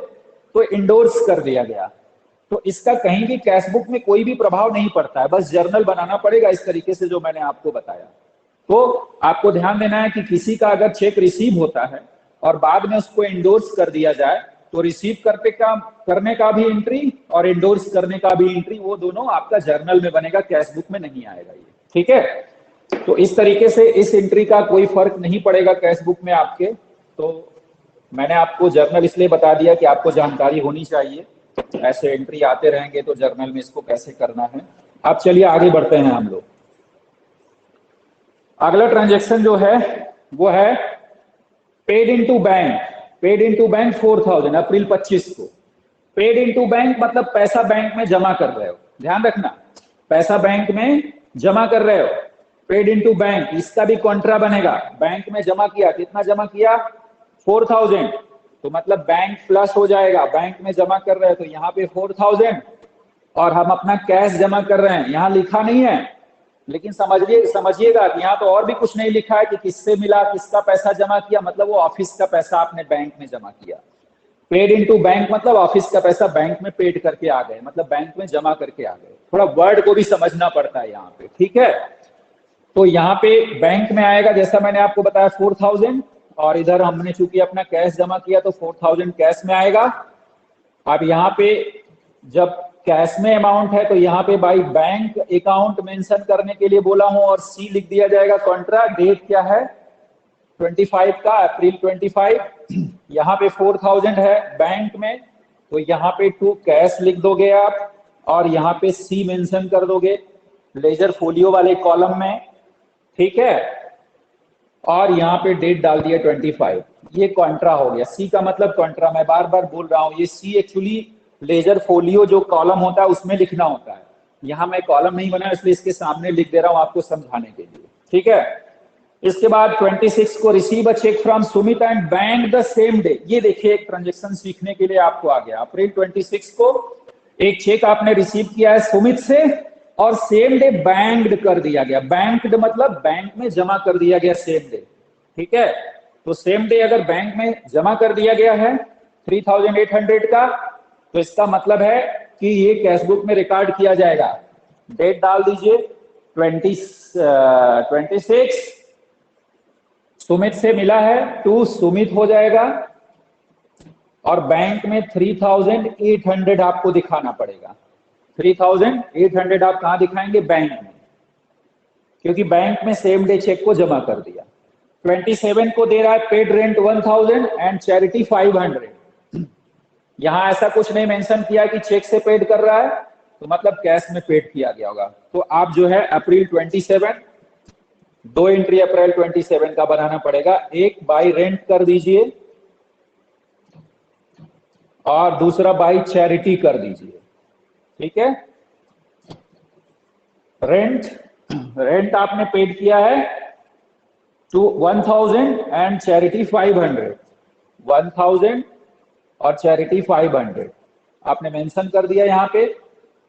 तो इंडोर्स कर दिया गया। तो इसका कहीं भी कैश बुक में कोई भी प्रभाव नहीं पड़ता है, बस जर्नल बनाना पड़ेगा इस तरीके से जो मैंने आपको बताया। तो आपको ध्यान देना है कि किसी का अगर चेक रिसीव होता है और बाद में उसको इंडोर्स कर दिया जाए, तो रिसीव करने का भी एंट्री और इंडोर्स करने का भी एंट्री, वो दोनों आपका जर्नल में बनेगा, कैश बुक में नहीं आएगा ये। ठीक है, तो इस तरीके से इस एंट्री का कोई फर्क नहीं पड़ेगा कैश बुक में आपके। तो मैंने आपको जर्नल इसलिए बता दिया कि आपको जानकारी होनी चाहिए, ऐसे एंट्री आते रहेंगे तो जर्नल में इसको कैसे करना है। अब चलिए आगे बढ़ते हैं हम लोग। अगला ट्रांजैक्शन जो है वो है paid into bank. Paid into bank 4000 अप्रैल 25 को। पेड इनटू बैंक मतलब पैसा बैंक में जमा कर रहे हो, ध्यान रखना, पैसा बैंक में जमा कर रहे हो। पेड इनटू बैंक, इसका भी कॉन्ट्रा बनेगा। बैंक में जमा किया, कितना जमा किया? 4000, तो मतलब बैंक प्लस हो जाएगा। बैंक में जमा कर रहे हैं तो यहाँ पे 4000 और हम अपना कैश जमा कर रहे हैं, यहाँ लिखा नहीं है, लेकिन समझिएगा कि यहाँ तो और भी कुछ नहीं लिखा है कि किससे मिला, किसका पैसा जमा किया, मतलब वो ऑफिस का पैसा आपने बैंक में जमा किया। पेड इनटू बैंक मतलब ऑफिस का पैसा बैंक में पेड करके आ गए, मतलब बैंक में जमा करके आ गए। थोड़ा वर्ड को भी समझना पड़ता है यहाँ पे, ठीक है। तो यहाँ पे बैंक में आएगा, जैसा मैंने आपको बताया 4000, और इधर हमने चूंकि अपना कैश जमा किया तो 4000 कैश में आएगा। अब यहाँ पे जब कैश में अमाउंट है तो यहाँ पे भाई बैंक अकाउंट मेंशन करने के लिए बोला हूं और सी लिख दिया जाएगा कॉन्ट्रा। डेट क्या है? 25 का, अप्रैल 25। यहाँ पे 4000 है बैंक में, तो यहाँ पे टू कैश लिख दोगे आप और यहाँ पे सी मेंशन कर दोगे लेजर फोलियो वाले कॉलम में, ठीक है। और यहाँ पे डेट डाल दिया 25। ये कॉन्ट्रा हो गया। सी का मतलब कॉन्ट्रा, मैं बार बार बोल रहा हूँ, ये सी एक्चुअली लेजर फोलियो जो कॉलम होता है उसमें लिखना होता है। यहाँ मैं कॉलम नहीं बनाया इसलिए इसके सामने लिख दे रहा हूँ आपको समझाने के लिए, ठीक है। इसके बाद 26 को receive a cheque from Sumit and bank the same day. ये देखिए एक ट्रांजेक्शन सीखने के लिए आपको आ गया। अप्रैल 26 को एक चेक आपने रिसीव किया है सुमित से और सेम डे बैंक्ड कर दिया गया। बैंक्ड मतलब बैंक में जमा कर दिया गया सेम डे, ठीक है। तो सेम डे अगर बैंक में जमा कर दिया गया है 3800 का, तो इसका मतलब है कि ये कैश बुक में रिकॉर्ड किया जाएगा। डेट डाल दीजिए 26। सुमित से मिला है, टू सुमित हो जाएगा और बैंक में 3800 आपको दिखाना पड़ेगा। 3800 आप कहां दिखाएंगे? बैंक में, क्योंकि बैंक में सेम डे चेक को जमा कर दिया। 27 को दे रहा है पेड रेंट 1000 एंड चैरिटी 500। यहां ऐसा कुछ नहीं मेंशन किया कि चेक से पेड कर रहा है, तो मतलब कैश में पेड किया गया होगा। तो आप जो है अप्रैल 27, दो एंट्री अप्रैल 27 का बनाना पड़ेगा। एक बाय रेंट कर दीजिए और दूसरा बाय चैरिटी कर दीजिए, ठीक है। रेंट आपने पेड किया है टू 1000 एंड चैरिटी 500। 1000 और चैरिटी 500 आपने मेंशन कर दिया यहाँ पे।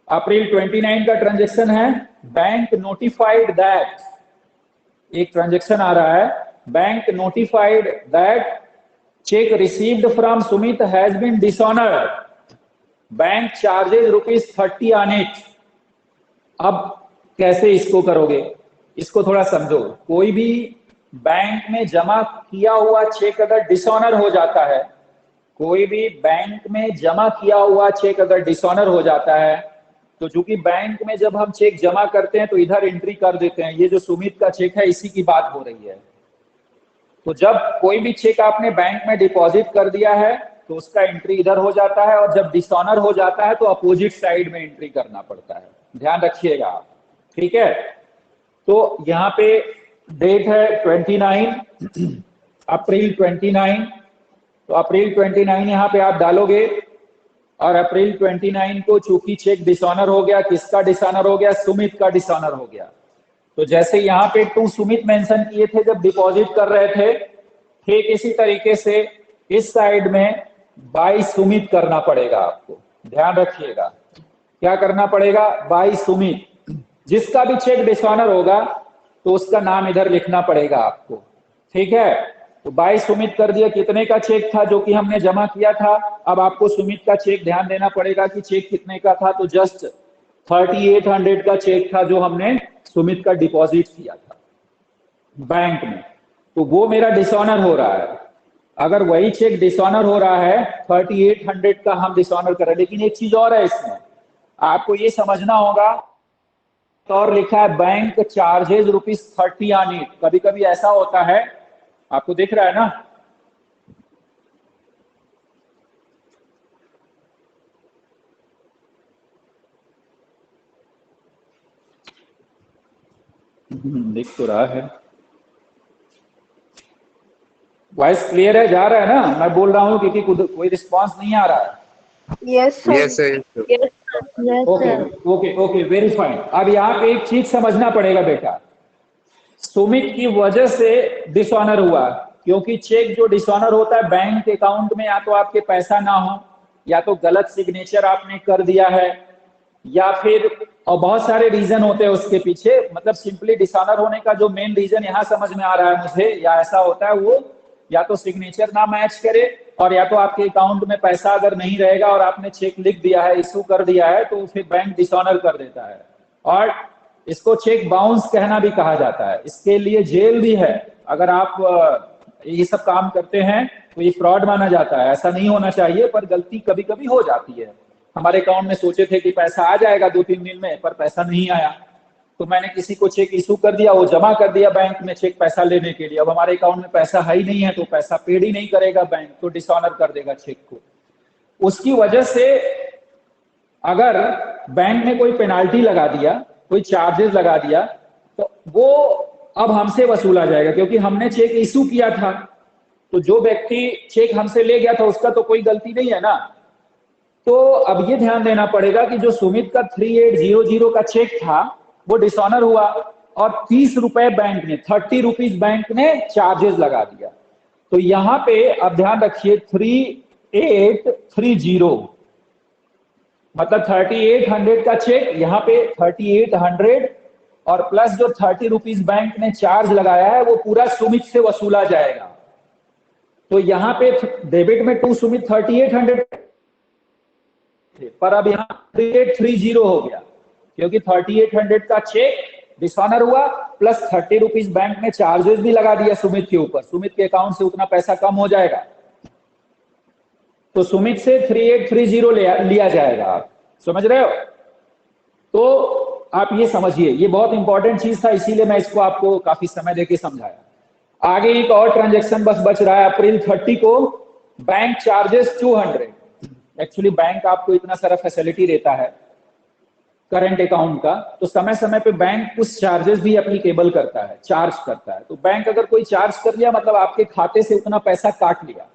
अप्रैल 29 का ट्रांजैक्शन है। बैंक नोटिफाइड दैट, एक ट्रांजैक्शन आ रहा है, bank notified that cheque received from Sumit has been dishonoured, bank charges ₹30 on it. अब कैसे इसको करोगे, इसको थोड़ा समझो। कोई भी बैंक में जमा किया हुआ चेक अगर डिसऑनर हो जाता है, कोई भी बैंक में जमा किया हुआ चेक अगर डिसऑनर हो जाता है, तो चूंकि बैंक में जब हम चेक जमा करते हैं तो इधर एंट्री कर देते हैं। ये जो सुमित का चेक है इसी की बात हो रही है। तो जब कोई भी चेक आपने बैंक में डिपॉजिट कर दिया है तो उसका एंट्री इधर हो जाता है, और जब डिसऑनर हो जाता है तो अपोजिट साइड में एंट्री करना पड़ता है। ध्यान रखिएगा आप, ठीक है। तो यहाँ पे डेट है 29 अप्रैल 29, तो अप्रैल 29 यहाँ पे आप डालोगे और अप्रैल 29 को चूंकि चेक डिसऑनर हो गया, किसका डिसऑनर हो गया? सुमित का डिसऑनर हो गया। तो जैसे यहाँ पे टू सुमित मेंशन किए थे जब डिपॉजिट कर रहे थे, ठीक इसी तरीके से इस साइड में बाय सुमित करना पड़ेगा आपको। ध्यान रखिएगा क्या करना पड़ेगा? बाय सुमित। जिसका भी चेक डिसऑनर होगा तो उसका नाम इधर लिखना पड़ेगा आपको, ठीक है। तो बाय सुमित कर दिया। कितने का चेक था जो कि हमने जमा किया था? अब आपको सुमित का चेक ध्यान देना पड़ेगा कि चेक कितने का था। तो जस्ट 3800 का चेक था जो हमने सुमित का डिपॉजिट किया था बैंक में, तो वो मेरा डिसऑनर हो रहा है। अगर वही चेक डिसऑनर हो रहा है 3800 का हम डिसऑनर कर रहे हैं। लेकिन एक चीज और है इसमें, आपको ये समझना होगा, तो और लिखा है बैंक चार्जेज ₹30 ऑन इट। कभी कभी ऐसा होता है, आपको दिख रहा है ना, दिख तो रहा है। वॉइस क्लियर है, जा रहा है ना? मैं बोल रहा हूँ क्योंकि कोई रिस्पांस नहीं आ रहा है। Yes, sir. Yes, sir. Yes, sir. Yes. Yes, okay sir. Okay okay, very fine. अब यहाँ पे एक चीज समझना पड़ेगा बेटा, सुमित की वजह से डिसऑनर हुआ, क्योंकि चेक जो डिसऑनर होता है बैंक अकाउंट में, या तो आपके पैसा ना हो, या तो गलत सिग्नेचर आपने कर दिया है, या फिर, और बहुत सारे रीजन होते हैं उसके पीछे। मतलब सिंपली डिसऑनर होने का जो मेन रीजन यहाँ समझ में आ रहा है मुझे, या ऐसा होता है, वो या तो सिग्नेचर ना मैच करे, और या तो आपके अकाउंट में पैसा अगर नहीं रहेगा और आपने चेक लिख दिया है, इशू कर दिया है, तो फिर बैंक डिसऑनर कर देता है। और इसको चेक बाउंस कहना भी कहा जाता है। इसके लिए जेल भी है। अगर आप ये सब काम करते हैं तो ये फ्रॉड माना जाता है। ऐसा नहीं होना चाहिए, पर गलती कभी कभी हो जाती है। हमारे अकाउंट में सोचे थे कि पैसा आ जाएगा 2-3 दिन में, पर पैसा नहीं आया, तो मैंने किसी को चेक इशू कर दिया, वो जमा कर दिया बैंक में चेक पैसा लेने के लिए। अब हमारे अकाउंट में पैसा है ही नहीं है, तो पैसा पेड ही नहीं करेगा बैंक, तो डिसऑनर कर देगा चेक को। उसकी वजह से अगर बैंक ने कोई पेनाल्टी लगा दिया, कोई चार्जेस लगा दिया, तो वो अब हमसे वसूला जाएगा, क्योंकि हमने चेक इशू किया था। तो जो व्यक्ति चेक हमसे ले गया था उसका तो कोई गलती नहीं है ना। तो अब ये ध्यान देना पड़ेगा कि जो सुमित का 3800 का चेक था वो डिसऑनर हुआ, और 30 रुपए बैंक ने, 30 रुपीज बैंक ने चार्जेस लगा दिया। तो यहाँ पे अब ध्यान रखिए, 3830 मतलब 3800 का चेक, यहाँ पे 3800 और प्लस जो 30 रुपीज बैंक ने चार्ज लगाया है वो पूरा सुमित से वसूला जाएगा। तो यहाँ पे डेबिट में टू सुमित 3800 थे, पर अब यहाँ 3830 हो गया, क्योंकि 3800 का चेक डिसऑनर हुआ, प्लस 30 रुपीज बैंक ने चार्जेस भी लगा दिया सुमित के ऊपर। सुमित के अकाउंट से उतना पैसा कम हो जाएगा, तो सुमित से 3830 लिया जाएगा। आप समझ रहे हो? तो आप ये समझिए, ये बहुत इंपॉर्टेंट चीज था, इसीलिए मैं इसको आपको काफी समय देके समझाया। आगे एक और ट्रांजैक्शन बस बच रहा है अप्रैल 30 को, बैंक चार्जेस 200। एक्चुअली बैंक आपको इतना सारा फैसिलिटी देता है करंट अकाउंट का, तो समय समय पे बैंक कुछ चार्जेस भी एप्लीकेबल करता है, चार्ज करता है। तो बैंक अगर कोई चार्ज कर लिया, मतलब आपके खाते से उतना पैसा काट लिया,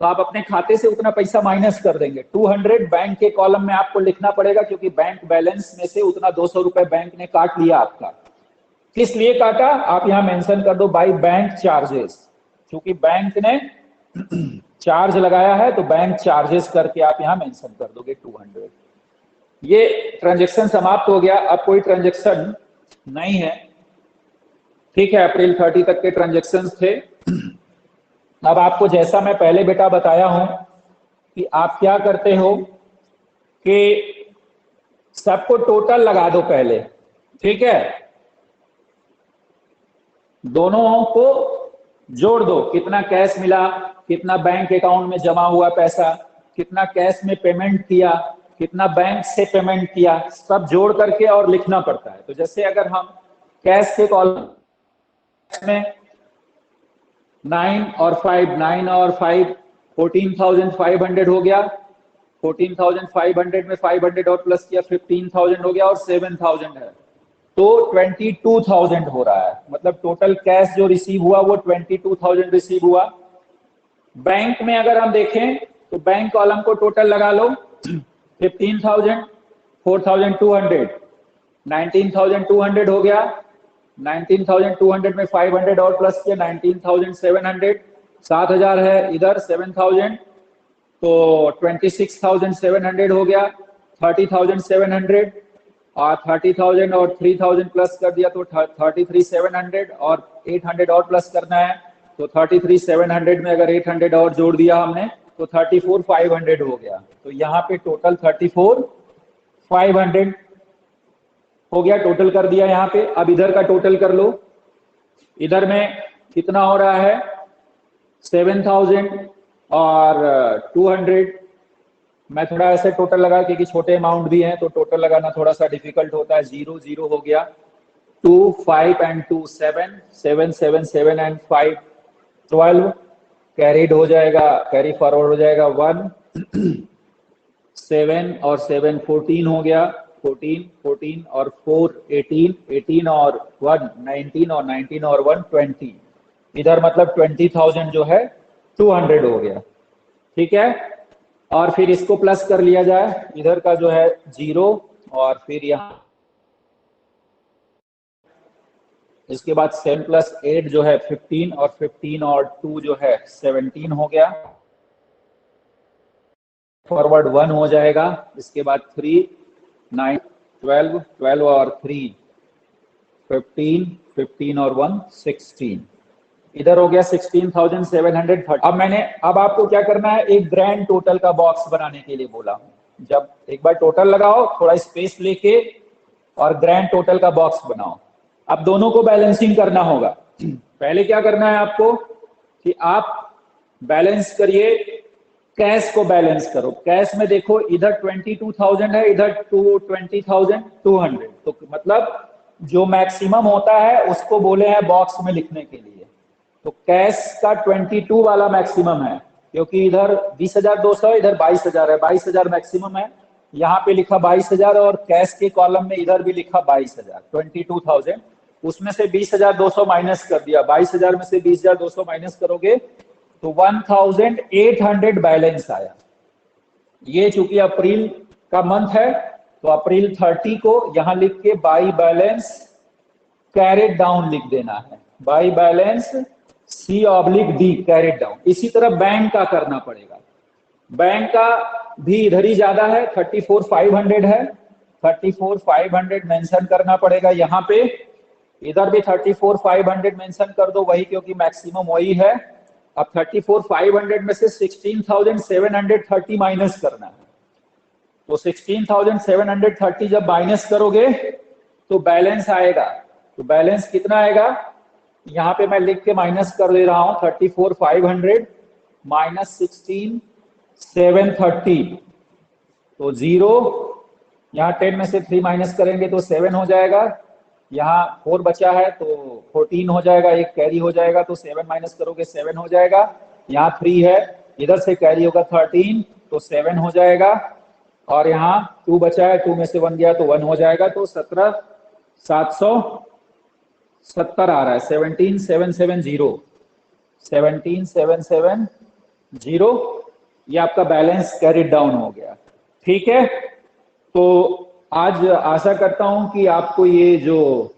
तो आप अपने खाते से उतना पैसा माइनस कर देंगे। 200 बैंक के कॉलम में आपको लिखना पड़ेगा, क्योंकि बैंक बैलेंस में से उतना 200 रुपए बैंक ने काट लिया आपका। किस लिए काटा आप यहाँ मेंशन कर दो, बाई बैंक चार्जेस। क्योंकि बैंक ने चार्ज लगाया है, तो बैंक चार्जेस करके आप यहाँ मेंशन कर दोगे 200। ये ट्रांजेक्शन समाप्त हो गया। अब कोई ट्रांजेक्शन नहीं है, ठीक है? अप्रैल 30 तक के ट्रांजेक्शन थे। अब आपको, जैसा मैं पहले बेटा बताया हूं, कि आप क्या करते हो कि सबको टोटल लगा दो पहले, ठीक है? दोनों को जोड़ दो, कितना कैश मिला, कितना बैंक अकाउंट में जमा हुआ पैसा, कितना कैश में पेमेंट किया, कितना बैंक से पेमेंट किया, सब जोड़ करके और लिखना पड़ता है। तो जैसे अगर हम कैश के कॉलम में 9 और 5 14,500 हो गया। 14,500 में 500 और प्लस किया 15,000 हो गया, और 7,000 है, तो 22,000 हो रहा है। मतलब टोटल कैश जो रिसीव हुआ वो 22,000 रिसीव हुआ। बैंक में अगर हम देखें तो बैंक कॉलम को टोटल लगा लो, 15,000, 4,200, 19,200 हो गया। 19,200 में 500 और प्लस किया 19,700, 7,000 है इधर, 7,000, तो 26,700 हो गया। 30,700 और 30,000 और 3,000 प्लस कर दिया तो 33,700, और 800 और प्लस करना है, तो 33,700 में अगर 800 और जोड़ दिया हमने तो 34,500 हो गया। तो यहाँ पे टोटल 34,500 हो गया, टोटल कर दिया यहाँ पे। अब इधर का टोटल कर लो, इधर में कितना हो रहा है, 7,000 और 200। मैं थोड़ा ऐसे टोटल लगा, क्योंकि छोटे अमाउंट भी हैं तो टोटल लगाना थोड़ा सा डिफिकल्ट होता है। 0 0 हो गया, 2 5 एंड 2 7 7 7 7 एंड 5 12, कैरीड हो जाएगा, कैरी फॉरवर्ड हो जाएगा 1 7 और 7 14 हो गया, 14, 14 और 4 18, 18 और 1 19 और 19 और 1 20। इधर मतलब 20,000 जो है 200 हो गया, ठीक है। और फिर इसको प्लस कर लिया जाए, इधर का जो है 0 और फिर यहाँ इसके बाद 7 प्लस 8 जो है 15 और 15 और 2 जो है 17 हो गया। फॉरवर्ड 1 हो जाएगा, इसके बाद 3 9 12 12 और 3 15 15 और 1 16। इधर हो गया 16,730। अब आपको क्या करना है, एक ग्रैंड टोटल का बॉक्स बनाने के लिए बोला हूं। जब एक बार टोटल लगाओ, थोड़ा स्पेस लेके और ग्रैंड टोटल का बॉक्स बनाओ। अब दोनों को बैलेंसिंग करना होगा। पहले क्या करना है आपको कि आप बैलेंस करिए, कैश को बैलेंस करो। कैश में देखो इधर 22,000 है, इधर 20,200, तो मतलब जो मैक्सिमम होता है उसको बोले हैं बॉक्स में लिखने के लिए। तो कैश का 22 वाला मैक्सिमम है, क्योंकि इधर 20,200 इधर 22,000 है, 22,000 मैक्सिमम है। यहाँ पे लिखा 22,000 और कैश के कॉलम में इधर भी लिखा 22,000, 22,000। उसमें से 20,200 माइनस कर दिया, 22,000 में से 20,200 माइनस करोगे तो 1,800 बैलेंस आया। ये चूंकि अप्रैल का मंथ है तो अप्रैल 30 को यहां लिख के बाई बैलेंस कैरेट डाउन लिख देना है, by balance C/D carried down. इसी तरह बैंक का करना पड़ेगा। बैंक का भी इधर ही ज्यादा है, 34,500 है, 34,500 मेंशन करना पड़ेगा यहाँ पे। इधर भी 34,500 मेंशन कर दो वही, क्योंकि मैक्सिमम वही है। अब 34,500 में से 16,730 माइनस करना है, तो 16,730 जब माइनस करोगे तो बैलेंस आएगा। तो बैलेंस कितना आएगा, यहाँ पे मैं लिख के माइनस कर दे रहा हूं, 34,500 माइनस 16,730, तो 0, यहाँ 10 में से 3 माइनस करेंगे तो 7 हो जाएगा। यहाँ 4 बचा है तो 14 हो जाएगा, एक कैरी हो जाएगा तो 7 माइनस करोगे 7 हो जाएगा। यहाँ 3 है, इधर से कैरी होगा 13 तो 7 हो जाएगा। और यहाँ 2 बचा है, 2 में से 1 गया तो 1 हो जाएगा, तो 17,770 आ रहा है, 17,770, 17,770। ये आपका बैलेंस कैरिड डाउन हो गया, ठीक है। तो आज आशा करता हूं कि आपको ये जो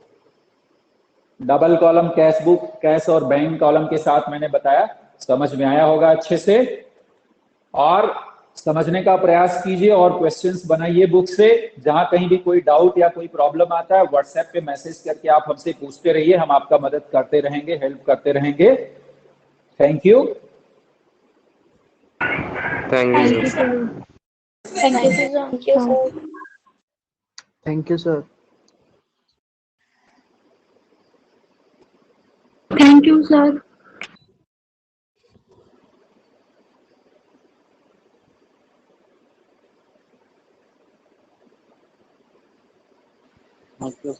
double column cash book, cash और बैंक कॉलम के साथ मैंने बताया, समझ में आया होगा अच्छे से। और समझने का प्रयास कीजिए और क्वेश्चंस बनाइए बुक से। जहां कहीं भी कोई डाउट या कोई प्रॉब्लम आता है व्हाट्सएप पे मैसेज करके आप हमसे पूछते रहिए, हम आपका मदद करते रहेंगे, हेल्प करते रहेंगे। Thank you. Thank you, Thank sir. you, sir. Thank you, sir. Thank you, sir. Thank you, sir. Thank you, sir.